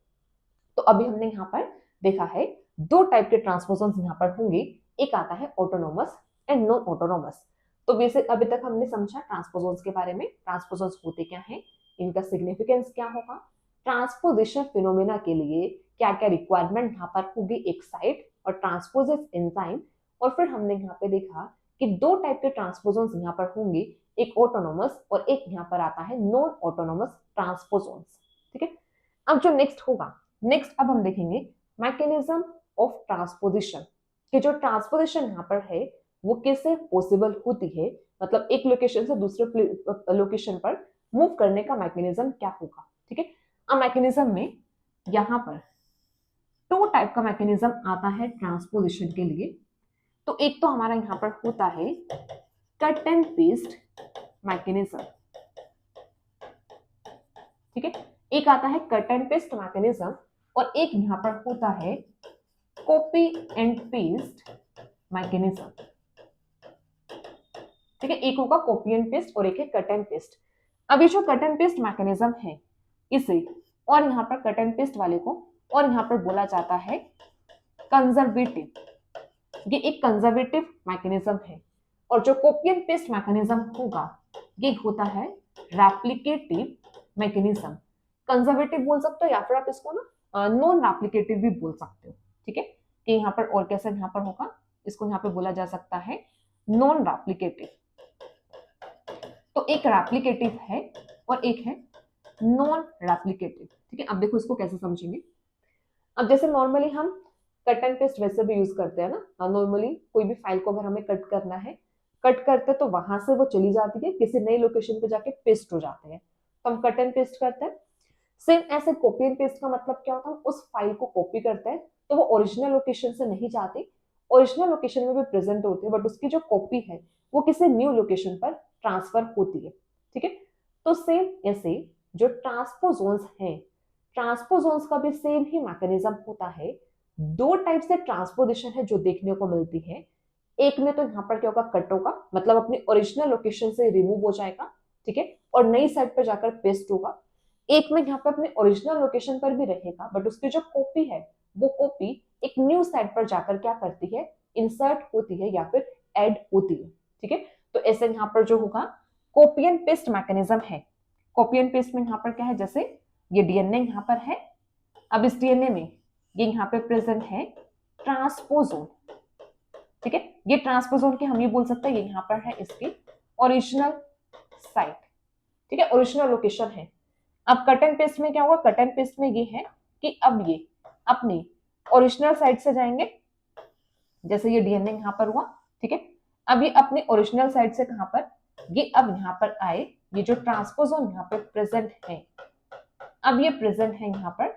तो अभी हमने यहाँ पर देखा है दो टाइप के ट्रांसपोजोन्स यहाँ पर होंगे, एक आता है ऑटोनोमस एंड नॉन ऑटोनोमस। तो बेसिक अभी तक हमने समझा ट्रांसपोजोन्स के बारे में, ट्रांसपोजोन्स होते क्या हैं, इनका सिग्निफिकेंस क्या होगा, ट्रांसपोजिशन फिनोमेना के लिए क्या क्या रिक्वायरमेंट यहाँ पर होगी, एक साइट और ट्रांसपोजेस एंजाइम, और फिर हमने यहाँ पे देखा कि दो टाइप के ट्रांसपोजोन्स यहाँ पर होंगे, एक ऑटोनोमस और एक यहाँ पर आता है नॉन ऑटोनोमस ट्रांसपोजोन्स। ठीक है, अब जो नेक्स्ट होगा, नेक्स्ट अब हम देखेंगे मैकेनिज्म ऑफ ट्रांसपोजिशन, कि जो ट्रांसपोजिशन यहाँ पर है वो कैसे पॉसिबल होती है, मतलब एक लोकेशन से दूसरे लोकेशन पर मूव करने का मैकेनिज्म क्या होगा। ठीक है, अब मैकेनिज्म में यहाँ पर टू टाइप का मैकेनिज्म आता है ट्रांसपोजिशन के लिए। तो एक तो हमारा यहाँ पर होता है कट एंड पेस्ट मैकेनिज्म। ठीक है, एक आता है कट एंड पेस्ट मैकेनिज्म और एक यहाँ पर होता है कॉपी एंड पेस्ट मैकेनिज्म। ठीक है, एक होगा कॉपी एंड पेस्ट और एक है कट एंड पेस्ट। अब ये जो कट एंड पेस्ट मैकेनिज्म है, इसे और यहाँ पर कट एंड पेस्ट वाले को और यहाँ पर बोला जाता है कंजर्वेटिव। ये एक कंजर्वेटिव मैकेनिज्म है, और जो कॉपी एंड पेस्ट मैकेनिज्म होगा ये होता है रेप्लिकेटिव मैकेनिज्म। कंजर्वेटिव बोल सकते हो या फिर आप इसको ना नॉन रेप्लिकेटिव भी बोल सकते हो। ठीक है, कि यहाँ पर और कैसे यहाँ पर होगा, इसको यहाँ पे बोला जा सकता है नॉन रेप्लिकेटिव। तो एक रेप्लिकेटिव है और एक है नॉन रेप्लिकेटिव। ठीक है, अब देखो इसको कैसे समझेंगे। अब जैसे नॉर्मली हम कट एंड पेस्ट वैसे भी यूज करते हैं ना, नॉर्मली कोई भी फाइल को अगर हमें कट करना है, कट करते तो वहां से वो चली जाती है, किसी नई लोकेशन पे जाके पेस्ट हो जाते हैं, तो हम कट एंड पेस्ट करते हैं। सेम ऐसे कॉपी एंड पेस्ट का मतलब क्या होता है, उस फाइल को कॉपी करते हैं तो वो ओरिजिनल लोकेशन से नहीं जाती, ओरिजिनल लोकेशन में भी प्रेजेंट होती है, बट उसकी जो कॉपी है वो किसी न्यू लोकेशन पर ट्रांसफर होती है। ठीक है, तो सेम ऐसे जो ट्रांसपोजोन्स हैं, ट्रांसपोजोन्स का भी सेम ही मैकेनिज्म होता है। दो टाइप से ट्रांसपोजिशन है जो देखने को मिलती है। एक में तो यहाँ पर क्या होगा, कट होगा, मतलब अपनी ओरिजिनल लोकेशन से रिमूव हो जाएगा, ठीक है, और नई साइड पर जाकर पेस्ट होगा। एक में यहाँ पर अपने ओरिजिनल लोकेशन पर भी रहेगा, बट उसकी जो कॉपी है वो कॉपी एक न्यू साइट पर जाकर क्या करती है, इंसर्ट होती है या फिर ऐड होती है, ठीक है। तो ऐसे यहाँ पर जो होगा कॉपी एंड पेस्ट मैकेनिज्म है। कॉपी एंड पेस्ट में यहाँ पर क्या है, जैसे ये डीएनए यहाँ पर है, अब इस डीएनए में ये यहाँ पे प्रेजेंट है ट्रांसपोजोन, ठीक है। ये ट्रांसपोजोन की हम ये बोल सकते हैं ये यहाँ पर है इसकी ओरिजिनल साइट, ठीक है, ओरिजिनल लोकेशन है। अब कट एंड पेस्ट में क्या होगा, कट एंड पेस्ट में ये है कि अब ये अपनी ओरिजिनल साइट से जाएंगे, जैसे ये डीएनए यहाँ पर हुआ, ठीक है। अब ये अपने ओरिजिनल साइट से कहां पर, ये अब यहाँ पर आए, ये जो ट्रांसपोजोन यहाँ पे प्रेजेंट है, अब ये प्रेजेंट है यहाँ पर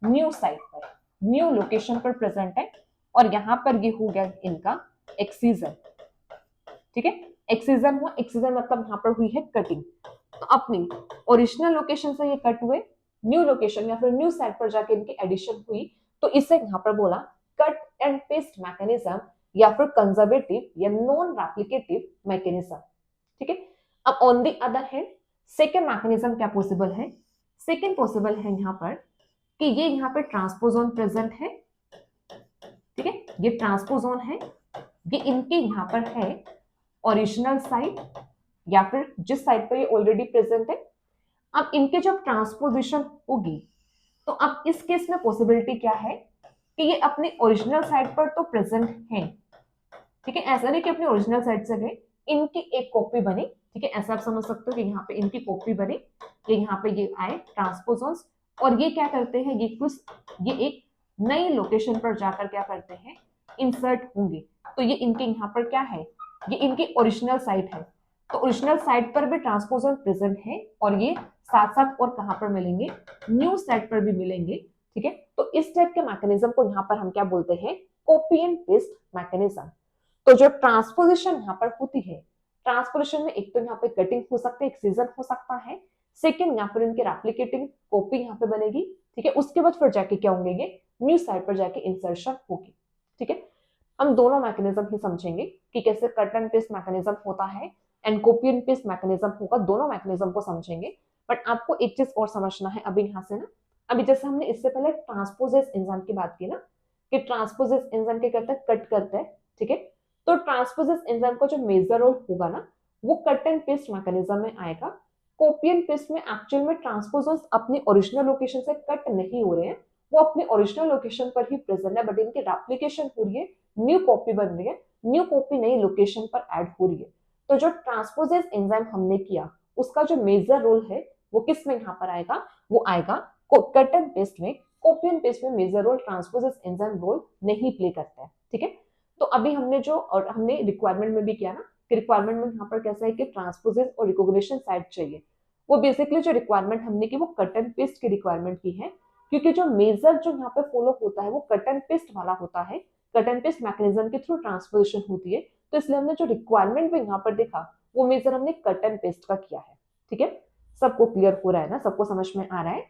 न्यू साइट पर, न्यू लोकेशन पर प्रेजेंट है, और यहाँ पर ये हो गया इनका एक्सीजन, ठीक है। एक्सीजन हुआ, एक्सीजन मतलब यहाँ पर हुई है कटिंग। तो अपनी ओरिजिनल लोकेशन से ये कट हुए, न्यू लोकेशन या फिर न्यू साइट पर जाके इनकी एडिशन हुई, तो इसे यहाँ पर बोला कट एंड पेस्ट मैकेनिज्म या फिर कंजर्वेटिव या नॉन रेप्लिकेटिव मैकेनिज्म, ठीक है। अब on the other hand second mechanism क्या पॉसिबल है, सेकेंड पॉसिबल है यहाँ पर कि ये यहाँ पे ट्रांसपोजोन प्रेजेंट है, ठीक है, ये ट्रांसपोजोन है, ये इनके यहाँ पर है ओरिजिनल साइट या फिर जिस साइट पर ये ऑलरेडी प्रेजेंट है। अब इनके जब ट्रांसपोजिशन होगी तो अब इस केस में पॉसिबिलिटी क्या है कि ये अपनी ओरिजिनल साइट पर तो प्रेजेंट है, ठीक है, ऐसा नहीं कि अपनी ओरिजिनल साइट से गए, इनकी एक कॉपी बनी, ठीक है, ऐसा आप समझ सकते हो कि यहाँ पे इनकी कॉपी बनी, ये यहाँ पे ये आए ट्रांसपोजोन्स, और ये क्या करते हैं, ये एक नई लोकेशन पर जाकर क्या करते हैं, इंसर्ट होंगे। तो ये इनके यहाँ पर क्या है, ये इनकी ओरिजिनल साइट है, तो ओरिजिनल साइट पर भी ट्रांसपोजोन प्रेजेंट है, और ये साथ साथ और कहां पर मिलेंगे, न्यू साइट पर भी मिलेंगे, ठीक है। तो इस टाइप के मैकेनिज्म को यहाँ पर हम क्या बोलते हैं, कॉपी एंड पेस्ट मैकेनिज्म। तो जो ट्रांसपोजिशन यहाँ पर होती है, ट्रांसपोजिशन में एक तो यहाँ पे कटिंग हो सकता है, एक्सीजन हो सकता है, सेकेंड यहाँ पर इनके रेप्लिकेटिंग कॉपी यहाँ पे बनेगी, ठीक है, उसके बाद फिर जाके क्या होंगे, ये न्यू साइट पर जाके इंसर्शन होगी, ठीक है। हम दोनों मैकेनिज्म ही समझेंगे कि कैसे कट एंड पेस्ट मैकेनिज्म होता है and copy and paste mechanism होगा, दोनों मैकेनिज्म को समझेंगे। बट आपको एक चीज और समझना है अभी यहाँ से ना, अभी जैसे हमने इससे पहले ट्रांसपोजेस एंजाइम की बात की ना, कि ट्रांसपोजेस एंजाइम क्या करता है, कट करता है, ठीक है। तो ट्रांसपोजेस एंजाइम का जो मेजर रोल होगा ना, वो कट एंड पेस्ट मैकेनिज्म में आएगा। कॉपी एंड पेस्ट में एक्चुअल में ट्रांसपोजोन्स अपनी ओरिजिनल लोकेशन से कट नहीं हो रहे हैं, वो अपनी ओरिजिनल लोकेशन पर ही प्रेजेंट है, बट इनकी रेप्लिकेशन हो रही है, न्यू कॉपी बन रही है, न्यू कॉपी नई लोकेशन पर ऐड हो रही है। तो जो ट्रांसपोजेस एंजाइम हमने किया, उसका जो मेजर रोल है वो किस में यहाँ पर आएगा, वो आएगा कट एंड पेस्ट में। कॉपी एंड पेस्ट में मेजर रोल ट्रांसपोजेस एंजाइम रोल नहीं प्ले करता है, ठीक है। तो अभी हमने जो और हमने रिक्वायरमेंट में भी किया ना, कि रिक्वायरमेंट में यहाँ पर कैसा है कि ट्रांसपोजेस और रिकॉग्निशन साइट चाहिए, वो बेसिकली जो रिक्वायरमेंट हमने की वो कट एंड पेस्ट की रिक्वायरमेंट की है, क्योंकि जो मेजर जो यहाँ पे फॉलो होता है वो कट एंड पेस्ट वाला होता है, कट एंड पेस्ट मैकेनिज्म के थ्रू ट्रांसपोजिशन होती है। तो इसलिए हमने जो रिक्वायरमेंट में यहाँ पर देखा वो मेजर हमने कट एंड पेस्ट का किया है, ठीक है। सबको क्लियर हो रहा है ना, सबको समझ में आ रहा है।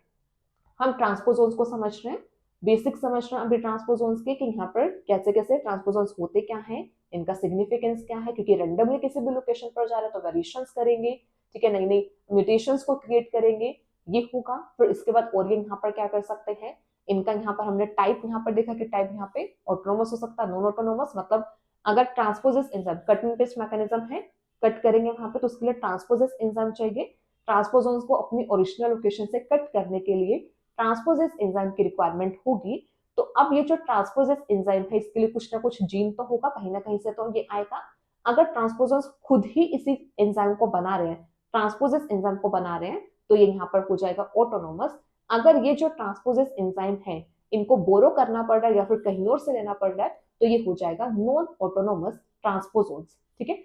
हम ट्रांसपोजोन्स को समझ रहे हैं, बेसिक समझ रहे हैं अभी ट्रांसपोजोन्स के, कि यहाँ पर कैसे कैसे ट्रांसपोजोन्स होते क्या हैं, इनका सिग्निफिकेंस क्या है, क्योंकि रैंडमली किसी भी लोकेशन पर जा रहे हैं तो वेरिएशंस करेंगे, ठीक है, नई नई म्यूटेशंस को क्रिएट करेंगे, ये होगा। फिर इसके बाद और ये यहाँ पर क्या कर सकते हैं, इनका यहाँ पर हमने टाइप यहाँ पर देखा कि टाइप यहाँ पे ऑटोनोमस हो सकता है, नॉन ऑटोनोमस, मतलब अगर transposase enzyme cut and paste mechanism है, कट करेंगे वहां पे तो उसके लिए ट्रांसपोजेस एंजाइम चाहिए। ट्रांसपोजोन्स को अपनी ओरिजिनल लोकेशन से कट करने के लिए ट्रांसपोजेस एंजाइम की रिक्वायरमेंट होगी। तो अब ये जो ट्रांसपोजेस एंजाइम है इसके लिए कुछ ना कुछ जीन तो होगा, कहीं ना कहीं से तो ये आएगा। अगर ट्रांसपोजोन्स खुद ही इसी एंजाइम को बना रहे हैं, ट्रांसपोजेस एंजाइम को बना रहे हैं, तो ये यहाँ पर हो जाएगा ऑटोनोमस। अगर ये जो ट्रांसपोजेस एंजाइम है इनको बोरो करना पड़ रहा है या फिर कहीं और से लेना पड़ रहा है, तो ये हो जाएगा नॉन ऑटोनोमस ट्रांसपोजोन्स, ठीक है।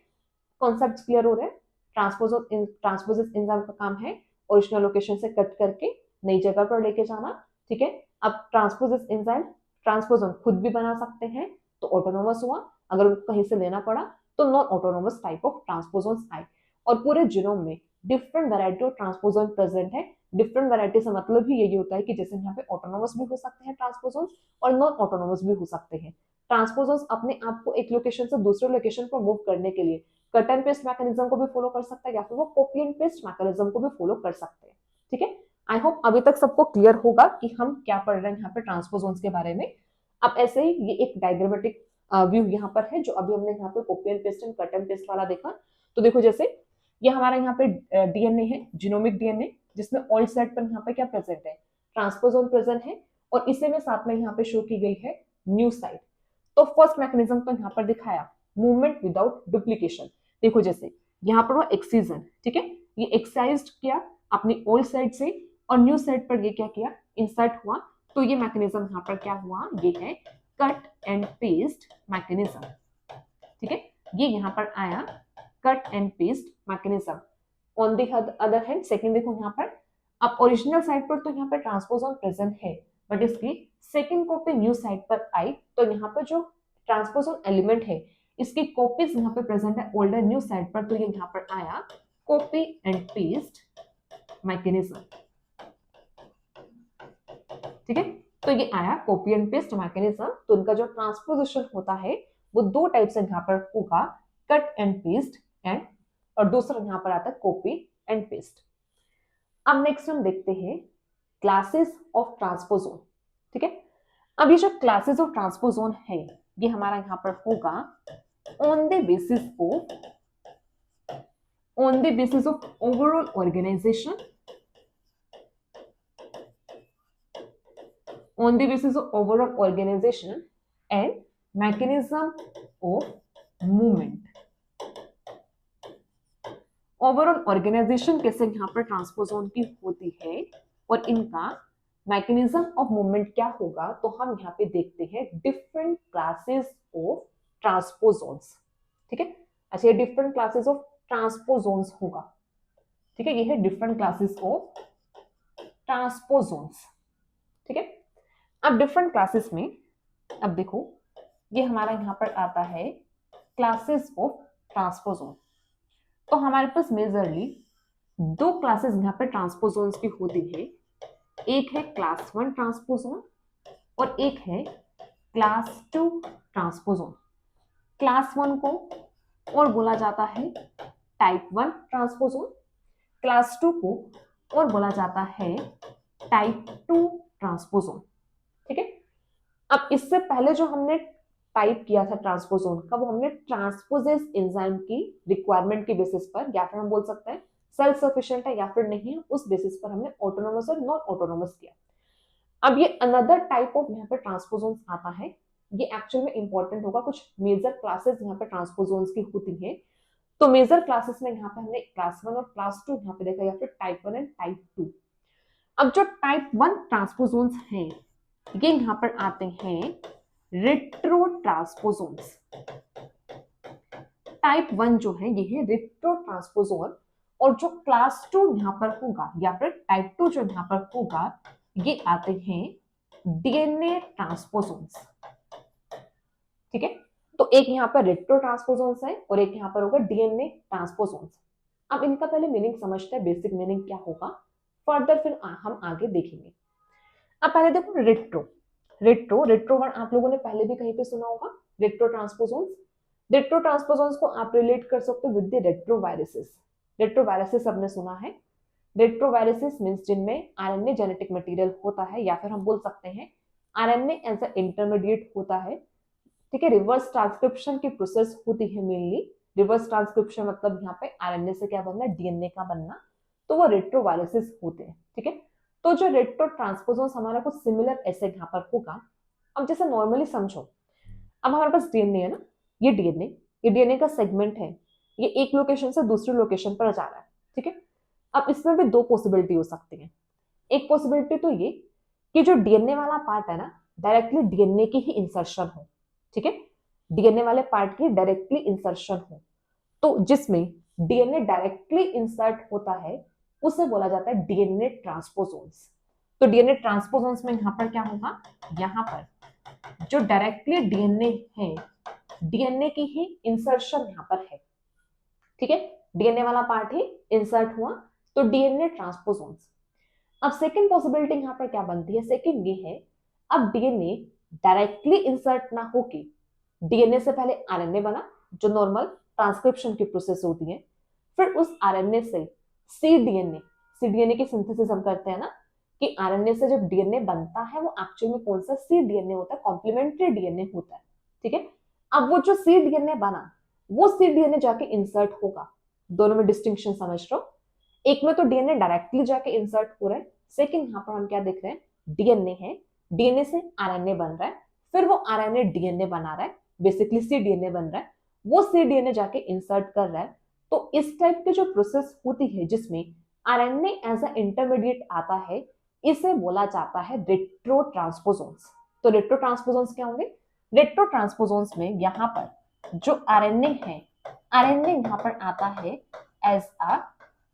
कॉन्सेप्ट क्लियर हो रहे हैं। ट्रांसपोजेस एंजाइम का काम है ओरिजिनल लोकेशन से कट करके नई जगह पर लेके जाना, ठीक है। अब ट्रांसपोजेस एंजाइम ट्रांसपोजोन खुद भी बना सकते हैं तो ऑटोनोमस हुआ, अगर उनको कहीं से लेना पड़ा तो non autonomous type of transposons आए। और पूरे जीनोम में डिफरेंट वैरायटी ऑफ ट्रांसपोजोन प्रेजेंट है, डिफरेंट वैरायटी से मतलब ही यही होता है कि जैसे यहाँ पे ऑटोनोमस भी हो सकते हैं ट्रांसपोजोन्स और नॉन ऑटोनोमस भी हो सकते हैं। ट्रांसपोजोन्स अपने आप को एक लोकेशन से दूसरे लोकेशन पर मूव करने के लिए कट एंड पेस्ट मैकेनिज्म को भी फॉलो कर सकता है या फिर वो कॉपी एंड पेस्ट मैकेनिज्म को भी फॉलो कर सकते हैं। ठीक है, आई होप अभी तक सबको क्लियर होगा कि हम क्या पढ़ रहे हैं यहाँ पे ट्रांसपोजोन्स के बारे में। अब ऐसे ही ये एक डायग्रामेटिक व्यू यहाँ पर है जो अभी हमने यहाँ पे copy and paste and cut and paste वाला देखा। तो देखो जैसे ये हमारा यहाँ पे डीएनए है, जीनोमिक डीएनए, जिसमें ऑल साइड पर यहाँ पे क्या प्रेजेंट है, ट्रांसपोजोन प्रेजेंट है और इसे में साथ में यहाँ पे शो की गई है न्यू साइड। तो फर्स्ट मैकेनिज्म तो यहाँ पर दिखाया मूवमेंट विदाउट डुप्लीकेशन। देखो जैसे यहाँ पर वो एक्सीजन, ठीक है, ये एक्साइज किया अपनी ओल्ड साइड से और न्यू साइड पर ये क्या किया, इंसर्ट हुआ। तो ये मैकेनिज्म यहाँ पर क्या हुआ, ये है कट एंड पेस्ट मैकेनिज्म। ठीक है, ये यहाँ पर आया cut and paste mechanism. On the other hand second देखो यहाँ पर, अब ओरिजिनल साइड पर तो यहाँ पर ट्रांसपोजोन प्रेजेंट है बट इसकी सेकंड कॉपी न्यू साइड पर आई तो यहाँ पर जो ट्रांसपोजोन एलिमेंट है इसकी कॉपीज यहाँ पे प्रेजेंट है ओल्डर न्यू साइड पर, तो ये यहाँ पर आया कॉपी एंड पेस्ट मैकेनिज्म। ठीक है, तो ये आया कॉपी एंड पेस्ट मैकेनिज्म। तो इनका जो ट्रांसपोजिशन होता है वो दो टाइप से यहाँ पर होगा, कट एंड पेस्ट एंड, और दूसरा यहाँ पर आता है कॉपी एंड पेस्ट। अब नेक्स्ट हम देखते हैं क्लासेस ऑफ ट्रांसपोजोन। ठीक है, अब ये जो क्लासेस ऑफ ट्रांसपोजोन है ये हमारा यहाँ पर होगा on the basis of overall organization, on the basis of overall organization and mechanism of movement। Overall organization कैसे यहाँ पर ट्रांसपोजोन की होती है और इनका मैकेनिज्म ऑफ मूवमेंट क्या होगा, तो हम यहाँ पे देखते हैं डिफरेंट क्लासेस ऑफ ट्रांसपोजोन्स। ठीक है, अच्छा ये डिफरेंट क्लासेस ऑफ ट्रांसपोजोन्स होगा। ठीक है, ये है डिफरेंट क्लासेस ऑफ ट्रांसपोजोन्स। ठीक है, अब डिफरेंट क्लासेस में अब देखो ये हमारा यहाँ पर आता है क्लासेस ऑफ ट्रांसपोजोन। तो हमारे पास मेजरली दो क्लासेस यहाँ पे ट्रांसपोजोन्स की होती है, एक है क्लास 1 ट्रांसपोजोन और एक है क्लास 2 ट्रांसपोजोन। क्लास 1 को और बोला जाता है टाइप 1 ट्रांसपोजोन, क्लास 2 को और बोला जाता है टाइप 2 ट्रांसपोजोन। ठीक है, अब इससे पहले जो हमने टाइप किया था ट्रांसपोजोन का वो हमने ट्रांसपोजेस एंजाइम की रिक्वायरमेंट के बेसिस पर, या फिर हम बोल सकते हैं सेल्फ सफिशिएंट है या फिर नहीं है, उस बेसिस पर हमने ऑटोनोमस और नॉन ऑटोनोमस किया। अब ये अनदर टाइप ऑफ यहाँ पे ट्रांसपोजोन्स आता है, ये एक्चुअल में इंपॉर्टेंट होगा। कुछ मेजर क्लासेस यहाँ पे ट्रांसपोजोन्स की होती है। तो मेजर क्लासेस में यहाँ पे हमने क्लास 1 और क्लास 2 यहाँ पे देखा, या फिर टाइप 1 एंड टाइप 2। अब जो टाइप 1 ट्रांसपोजोन्स हैं ये यहाँ पर आते हैं रेट्रो ट्रांसपोजोन्स। टाइप 1 जो है ये है रेट्रो ट्रांसपोजोन, और जो क्लास 2 यहाँ पर होगा या फिर टाइप 2 जो यहाँ पर होगा ये आते हैं डीएनए ट्रांसपोजोन्स। ठीक है, तो एक यहाँ पर रेट्रो ट्रांसपोजोन्स है और एक यहाँ पर होगा डीएनए ट्रांसपोजोन्स। अब इनका पहले मीनिंग समझते हैं, बेसिक मीनिंग क्या होगा, फर्दर फिर हम आगे देखेंगे। अब पहले देखो रेट्रो वर्ड आप लोगों ने पहले भी कहीं पे सुना होगा, रेट्रो ट्रांसपोजोन्स। रेट्रो ट्रांसपोजोन्स को आप रिलेट कर सकते हो विद द रेट्रोवायरसेस। रेट्रोवायरसेस सबने सुना है। रेट्रोवायरसेस मींस जिनमें आरएनए जेनेटिक मटेरियल होता है, या फिर हम बोल सकते हैं आरएनए एज अ इंटरमीडिएट होता है। ठीक है, रिवर्स ट्रांसक्रिप्शन की प्रोसेस होती है मेनली। रिवर्स ट्रांसक्रिप्शन मतलब यहाँ पे आरएनए से क्या बनना, डीएनए का बनना, तो वो रेट्रोवायरसेस होते हैं। ठीक है, तो जो रेट्रो ट्रांसपोजोन्स हमारा कुछ सिमिलर ऐसे यहाँ पर होगा। अब जैसे नॉर्मली समझो, अब हमारे पास डीएनए है ना, ये डीएनए का सेगमेंट है, ये एक लोकेशन से दूसरी लोकेशन पर जा रहा है। ठीक है, अब इसमें भी दो पॉसिबिलिटी हो सकती है। एक पॉसिबिलिटी तो ये कि जो डीएनए वाला पार्ट है ना डायरेक्टली डीएनए की ही इंसर्शन हो। ठीक है, डीएनए वाले पार्ट की डायरेक्टली इंसर्शन हो, तो जिसमें डीएनए डायरेक्टली इंसर्ट होता है उसे बोला जाता है डीएनए ट्रांसपोजोन्स। तो डीएनए ट्रांसपोजोन्स में यहाँ पर क्या होगा, यहाँ पर जो डायरेक्टली डीएनए है, डीएनए की ही इंसर्शन यहाँ पर है। ठीक है, डीएनए वाला पार्ट ही इंसर्ट हुआ तो डीएनए ट्रांसपोजोन्स। अब सेकेंड पॉसिबिलिटी यहाँ पर क्या बनती है, सेकेंड ये है, अब डीएनए डायरेक्टली इंसर्ट ना होके डीएनए से पहले आरएनए बना, जो नॉर्मल ट्रांसक्रिप्शन की प्रोसेस होती है, फिर उस आरएनए से सीडीएनए की सिंथेसिस हम करते हैं ना, कि आरएनए से जब डीएनए बनता है वो एक्चुअल में कौन सा सीडीएनए होता है, कॉम्प्लीमेंट्री डीएनए होता है, ठीक है। अब वो जो सीडीएनए बना वो सीडीएनए जाके इंसर्ट होगा, दोनों में डिस्टिंक्शन समझ रहे हो, एक में तो डीएनए डायरेक्टली जाके इंसर्ट हो रहा है, सेकंड यहाँ पर हम क्या देख रहे हैं, डीएनए है, डीएनए से आरएनए बन रहा है, फिर वो आरएनए डीएनए बना रहा है, बेसिकली सीडीएनए बन रहा है, वो सीडीएनए जाके इंसर्ट कर रहा है। तो इस टाइप की जो प्रोसेस होती है जिसमें आरएनए एज अ इंटरमीडिएट आता है, इसे बोला जाता है रेट्रो ट्रांसपोजोन्स। तो रेट्रो ट्रांसपोजोन्स क्या होंगे, रेट्रो ट्रांसपोजोन्स में यहाँ पर जो आरएनए है, आरएनए यहाँ पर आता है एज अ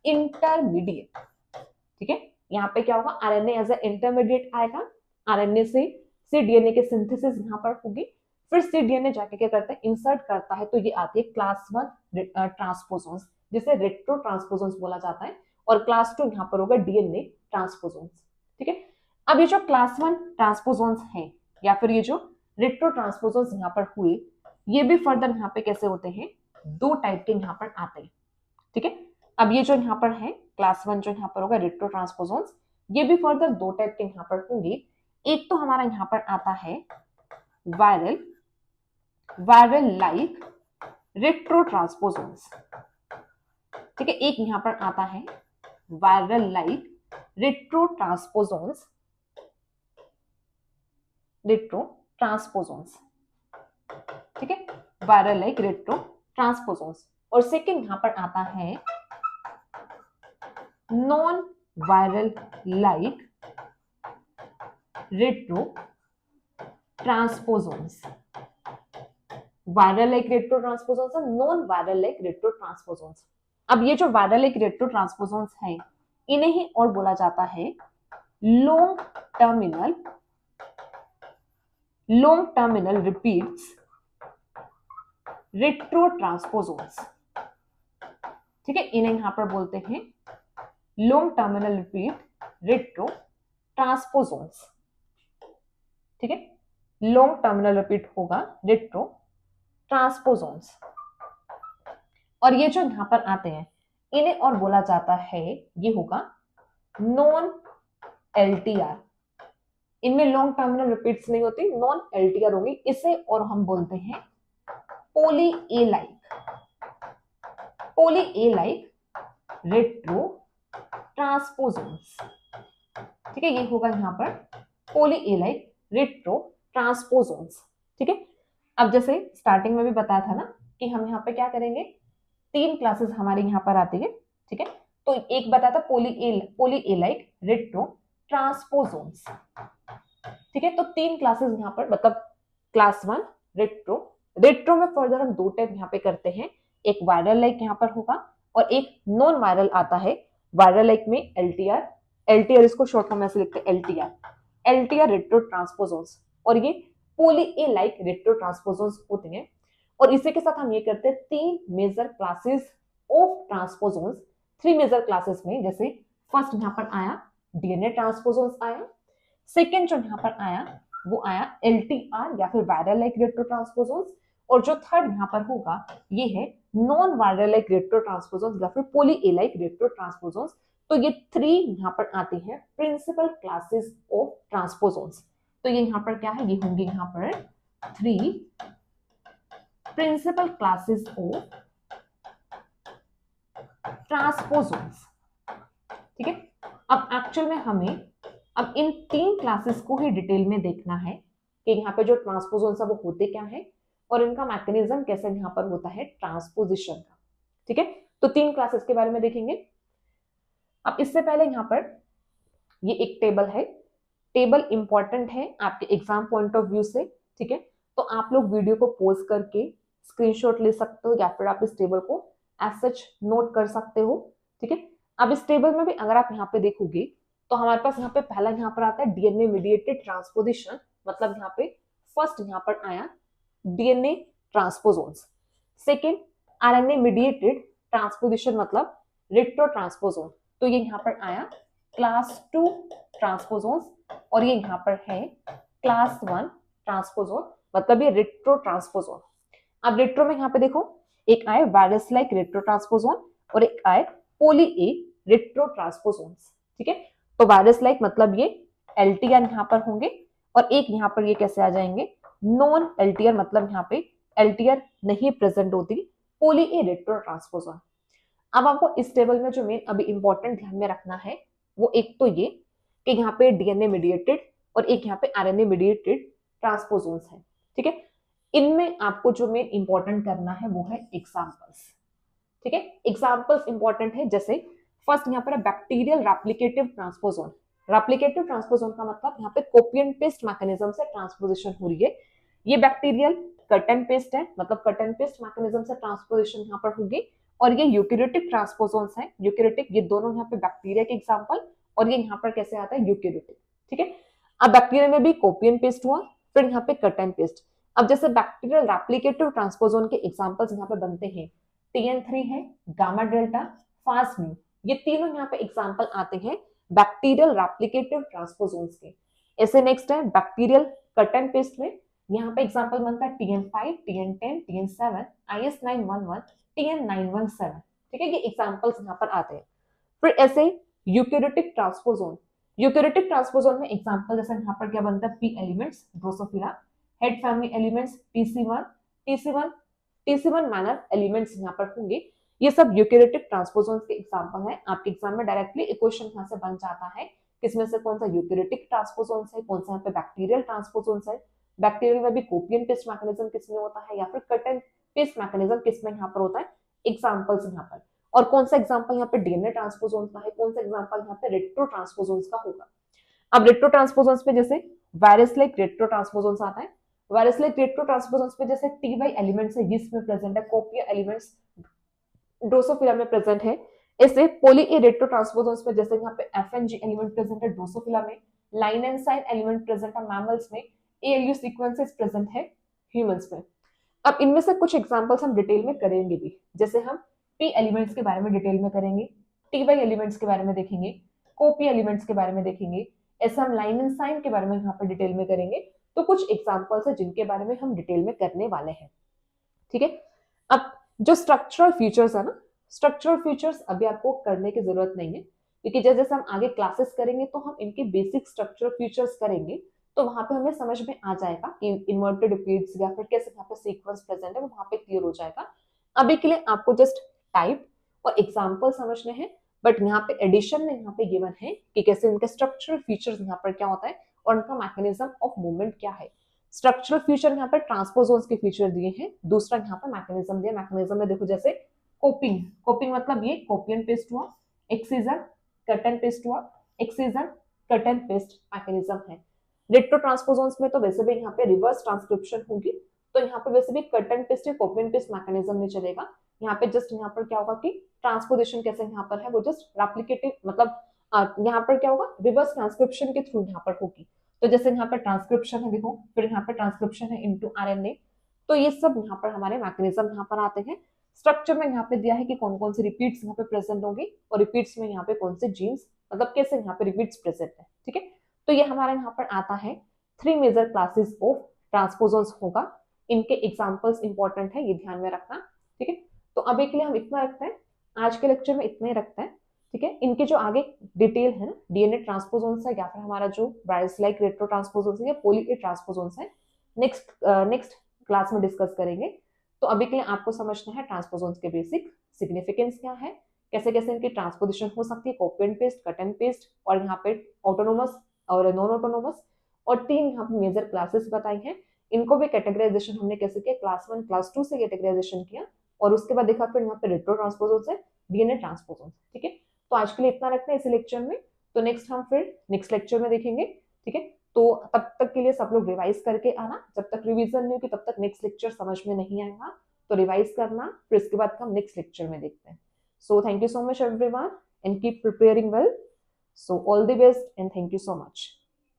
इंटरमीडिएट, ठीक है। यहाँ पे क्या होगा, आरएनए एज अ इंटरमीडिएट आएगा, आरएनए से डीएनए के सिंथेसिस यहाँ पर होगी, फिर सीडीएनए जाके क्या करता है, इंसर्ट करता है, तो ये आती है क्लास 1 ट्रांसपोजोन्स, जिसे रेट्रो ट्रांसपोजोन्स बोला जाता है, और क्लास 2 यहाँ पर होगा डीएनए ट्रांसपोजोन्स, ठीक है। अब ये जो क्लास 1 ट्रांसपोजोन्स है या फिर ये जो रेट्रो ट्रांसपोजोन्स यहाँ पर हुए, ये भी फर्दर यहाँ पे कैसे होते हैं, दो टाइप के यहाँ पर आते हैं, ठीक है। अब ये जो यहाँ पर है क्लास 1 जो यहाँ पर होगा रेट्रो ट्रांसपोजोन्स, ये भी फर्दर दो टाइप के यहाँ पर होंगे, एक तो हमारा यहाँ पर आता है वायरल लाइक रेट्रो ट्रांसपोजोन्स, ठीक है, एक यहाँ पर आता है वायरल लाइक रेट्रो ट्रांसपोजोन्स, ठीक है, वायरल लाइक रेट्रो ट्रांसपोजोन्स। और सेकंड यहाँ पर आता है non viral like retrotransposons, viral like retrotransposons और non viral like retrotransposons. अब ये जो वायरल लाइक रेट्रो ट्रांसपोजोन्स है, इन्हें ही और बोला जाता है long terminal repeats retro transposons, ठीक है, इन्हें यहां पर बोलते हैं long terminal repeat retro transposons, ठीक है, लॉन्ग टर्मिनल रिपीट होगा रेट्रो ट्रांसपोजोन्स। और ये जो यहां पर आते हैं इन्हें और बोला जाता है, ये होगा नॉन एलटीआर, इनमें लॉन्ग टर्मिनल रिपीट्स नहीं होती, नॉन एलटीआर होंगी, इसे और हम बोलते हैं पोली ए लाइक रेट्रो ट्रांसपोजोन्स, ठीक है, ये होगा यहां पर पोली ए लाइक रेट्रो ट्रांसपोजोन्स, ठीक है। अब जैसे स्टार्टिंग में भी बताया था ना कि हम यहाँ पे क्या करेंगे, तीन क्लासेस हमारे यहाँ पर आती है, ठीक है। तो एक बताया था पोली ए लाइक रेट्रो ट्रांसपोजोन्स, ठीक है। तो तीन क्लासेस यहाँ पर, मतलब क्लास 1 रेट्रो में फर्दर हम दो टाइप यहाँ पे करते हैं, एक वायरल लाइक यहाँ पर होगा और एक नॉन वायरल आता है। वायरल लाइक में एलटीआर इसको शॉर्ट फॉर्म में ऐसे लिखते हैं, एलटीआर रेट्रो ट्रांसपोजोन्स, और ये पोली ए लाइक रेट्रो ट्रांसपोजोन्स होते हैं। और इसी के साथ हम ये करते हैं तीन major classes of transposons, three major classes में, जैसे फर्स्ट यहाँ पर आया डीएनए ट्रांसपोजोन्स आया, सेकेंड जो यहाँ पर आया वो आया एलटीआर या फिर वायरल लाइक रेट्रो ट्रांसपोजोन्स, और जो थर्ड यहाँ पर होगा ये है non viral like retro transposons या फिर पोली ए लाइक रेट्रो ट्रांसपोजोन्स। तो ये थ्री यहाँ पर आते हैं प्रिंसिपल क्लासेस ऑफ ट्रांसपोजोन्स। तो ये यहाँ पर क्या है, ये होंगे यहाँ पर three principal classes of transposons, ठीक है। अब एक्चुअल में हमें अब इन तीन क्लासेस को ही डिटेल में देखना है कि यहाँ पे जो ट्रांसपोजोन्स है वो होते क्या है और इनका मैकेनिज्म कैसे यहाँ पर होता है ट्रांसपोजिशन का, ठीक है। तो तीन क्लासेस के बारे में देखेंगे। अब इससे पहले यहाँ पर ये एक टेबल है, टेबल इंपॉर्टेंट है आपके एग्जाम पॉइंट ऑफ व्यू से, ठीक है। तो आप लोग वीडियो को पॉज करके स्क्रीनशॉट ले सकते हो या फिर आप इस टेबल को एज सच नोट कर सकते हो, ठीक है। अब इस टेबल में भी अगर आप यहाँ पे देखोगे तो हमारे पास यहाँ पे पहला यहाँ पर आता है डीएनए मीडिएटेड ट्रांसपोजिशन, मतलब यहाँ पे फर्स्ट यहाँ पर आया DNA transposons, second RNA mediated transposition मतलब रेट्रो ट्रांसपोजोन, तो ये यहाँ पर आया क्लास 2 ट्रांसपोजोन्स और ये यहाँ पर है क्लास 1 ट्रांसपोजोन, मतलब ये रेट्रो ट्रांसपोजोन। अब रेट्रो में यहाँ पे देखो, एक आए वायरस लाइक रेट्रो ट्रांसपोजोन और एक आए पोली ए रेट्रो ट्रांसपोजोन्स। ठीक है, तो वायरस लाइक मतलब ये एलटीआर यहाँ पर होंगे और एक यहाँ पर ये कैसे आ जाएंगे, नॉन एलटीआर, मतलब यहाँ पे एलटीआर नहीं प्रेजेंट होती, पोली ए रेट्रो ट्रांसपोजोन। अब आपको इस टेबल में जो मेन अभी इंपॉर्टेंट ध्यान में रखना है वो एक तो ये कि यहाँ पे डीएनए मीडिएटेड और एक यहाँ पे आरएनए मीडिएटेड ट्रांसपोजोन्स है। ठीक है, इनमें आपको जो मेन इंपॉर्टेंट करना है वो है एग्जाम्पल्स। ठीक है, एग्जाम्पल्स इंपॉर्टेंट है, जैसे फर्स्ट यहाँ पर बैक्टीरियल रेप्लिकेटिव ट्रांसपोजोन। रेप्लिकेटिव ट्रांसपोजोन का मतलब यहाँ पे कॉपी एंड पेस्ट मैकेनिज्म से ट्रांसपोजिशन हो रही है। ये बैक्टीरियल कट एंड पेस्ट है, मतलब कट एंड पेस्ट मैकेनिज्म से ट्रांसपोजिशन यहाँ पर होगी। और ये यूकैरियोटिक ट्रांसपोजोन्स है, यूकैरियोटिक, ये दोनों यहाँ पे बैक्टीरिया के एग्जांपल, और ये यहाँ पर कैसे आता है, यूकैरियोटिक। ठीक है, अब बैक्टीरिया में भी कॉपी एंड पेस्ट हुआ, फिर यहाँ पे कट एंड पेस्ट। अब जैसे बैक्टीरियल रेप्लिकेटिव ट्रांसपोजोन के एग्जांपल्स यहाँ पे बनते हैं, TN3 है, गामा डेल्टा, फास्ट म्यू, ये तीनों यहाँ पे एग्जांपल आते हैं बैक्टीरियल रेप्लिकेटिव ट्रांसपोजोन्स के। ऐसे नेक्स्ट है बैक्टीरियल कट एंड पेस्ट में, यहाँ पे एग्जांपल बनता है TN5, TN10, TN7, IS911, TN917। ठीक है, ये एग्जांपल्स यहाँ पर आते हैं। फिर ऐसे यूकैरियोटिक ट्रांसपोजोन, यूकैरियोटिक ट्रांसपोजोन में एग्जांपल जैसे यहाँ पर क्या बनता है, P elements, Drosophila, head family elements, TC1 manner elements यहाँ पर होंगे। ये सब यूकैरियोटिक ट्रांसपोजोन्स के एग्जांपल है। आपके एग्जाम में डायरेक्टली एक क्वेश्चन यहाँ से बन जाता है, किसमें से कौन सा यूकैरियोटिक ट्रांसपोजोन्स है, कौन सा यहाँ पे बैक्टीरियल ट्रांसपोजोन्स है, बैक्टीरियल में भी कॉपी एंड पेस्ट मैकेनिज्म किसमें होता है, या फिर कट एंड पेस्ट मैकेनिज्म किसमें यहाँ पर होता है, एग्जांपल्स यहाँ पर। और कौन सा एग्जांपल यहाँ पे डीएनए ट्रांसपोजोन्स का है, कौन सा एग्जांपल यहाँ पे रेट्रो ट्रांसपोजोन्स का होगा। अब रेट्रो ट्रांसपोजोन्स पे जैसे वायरस लाइक रेट्रो ट्रांसपोजोन्स आता है, वायरस लाइक रेट्रो ट्रांसपोजोन्स पे जैसे टी एलिमेंट्स है, यीस्ट में प्रेजेंट है, कोपिया एलिमेंट्स ड्रोसोफिला में प्रेजेंट है। ऐसे पोली ए रेट्रो ट्रांसपोजोन्स पे जैसे यहाँ पे एफएनजी एलिमेंट प्रेजेंट है ड्रोसोफिला में, line and sine element present है मैमल्स में, एएलयू सीक्वेंसेस प्रेजेंट है ह्यूमंस में। अब इनमें से कुछ एग्जांपल्स हम डिटेल में करेंगे भी, जैसे हम पी एलिमेंट्स के बारे में डिटेल में करेंगे, टी एलिमेंट्स के बारे में देखेंगे, कोपी एलिमेंट्स के बारे में देखेंगे, ऐसा हम लाइन एंड साइन के बारे में यहाँ पर डिटेल में करेंगे। तो कुछ एग्जांपल्स है जिनके बारे में हम डिटेल में करने वाले हैं। ठीक है, अब जो स्ट्रक्चरल फीचर्स है ना, स्ट्रक्चरल फीचर्स अभी आपको करने की जरूरत नहीं है, क्योंकि जैसे जैसे हम आगे क्लासेस करेंगे तो हम इनके बेसिक स्ट्रक्चरल फीचर्स करेंगे, तो वहां पे हमें समझ में आ जाएगा कि इन्वर्टेड रिपीट्स या फिर कैसे यहाँ पे सीक्वेंस प्रेजेंट है, वो वहां पे क्लियर हो जाएगा। अभी के लिए आपको जस्ट टाइप और एग्जाम्पल समझने हैं, बट यहाँ पे एडिशन में यहाँ पे गिवन है कि कैसे इनके स्ट्रक्चरल फीचर्स यहाँ पर क्या होता है और उनका मैकेनिज्म ऑफ मूवमेंट क्या है। स्ट्रक्चरल फीचर यहाँ पे ट्रांसपोजोन्स के फीचर दिए हैं, दूसरा यहाँ पे मैकेनिज्म दिया। मैकेनिज्म में देखो जैसे कोपिंग, कोपिंग मतलब ये कॉपी एंड पेस्ट हुआ, एक्सीजन कट एंड पेस्ट हुआ, excision cut and paste mechanism है। रेट्रो ट्रांसपोजोन्स में तो वैसे भी यहाँ पे रिवर्स ट्रांसक्रिप्शन होगी, तो यहाँ पे वैसे भी कट एंड पेस्ट या कॉपी एंड पेस्ट मैकेनिज्म नहीं चलेगा। यहाँ पे जस्ट यहाँ पर क्या होगा कि ट्रांसपोजिशन कैसे यहाँ पर है वो जस्ट रेप्लिकेटिव, मतलब यहाँ पर क्या होगा, रिवर्स ट्रांसक्रिप्शन के थ्रू यहाँ पर होगी। तो जैसे यहाँ पर ट्रांसक्रिप्शन है देखो, फिर यहाँ पे ट्रांसक्रिप्शन है इनटू आरएनए, तो ये सब यहाँ पर हमारे मैकेनिज्म यहाँ पर आते हैं। स्ट्रक्चर में यहाँ पे दिया है कि कौन कौन से रिपीट्स यहाँ पे प्रेजेंट होंगे और रिपीट्स में यहाँ पे कौन से जीन्स, मतलब कैसे यहाँ पे रिपीट्स प्रेजेंट है। ठीक है, तो ये हमारे यहाँ पर आता है 3 मेजर क्लासेस ऑफ ट्रांसपोजोन्स होगा। इनके एग्जांपल्स इंपॉर्टेंट है, ये ध्यान में रखना। ठीक है, तो अभी के लिए हम इतना रखते हैं, आज के लेक्चर में इतना ही रखते हैं। ठीक है, इनके जो आगे डिटेल है ना, डीएनए ट्रांसपोजोन्स है या फिर हमारा जो वायरस लाइक रेट्रो ट्रांसपोजोन्स है या पोली ए ट्रांसपोजोन्स है, नेक्स्ट क्लास में डिस्कस करेंगे। तो अभी के लिए आपको समझना है ट्रांसपोजोन्स के बेसिक सिग्निफिकेंस क्या है, कैसे कैसे इनकी ट्रांसपोजिशन हो सकती है, copy and paste, cut and paste, और यहाँ पे ऑटोनोमस और नॉन ऑटोनोमस, और 3 यहाँ पे मेजर क्लासेस बताई हैं। इनको भी कैटेगराइजेशन हमने कैसे किया, क्लास 1 क्लास 2 से कैटेगराइजेशन किया, और उसके बाद देखा फिर यहाँ पे रेट्रो ट्रांसपोजोन्स है, डीएनए ट्रांसपोजोन्स। ठीक है, तो आज के लिए इतना रखते हैं इस लेक्चर में, तो नेक्स्ट हम फिर नेक्स्ट लेक्चर में देखेंगे। ठीक है, तो तब तक के लिए सब लोग रिवाइज करके आना, जब तक रिवीजन नहीं होगी तब तक नेक्स्ट लेक्चर समझ में नहीं आएगा, तो रिवाइज करना, फिर इसके बाद हम नेक्स्ट लेक्चर में देखते हैं। So thank you so much everyone and keep preparing well. So all the best and thank you so much.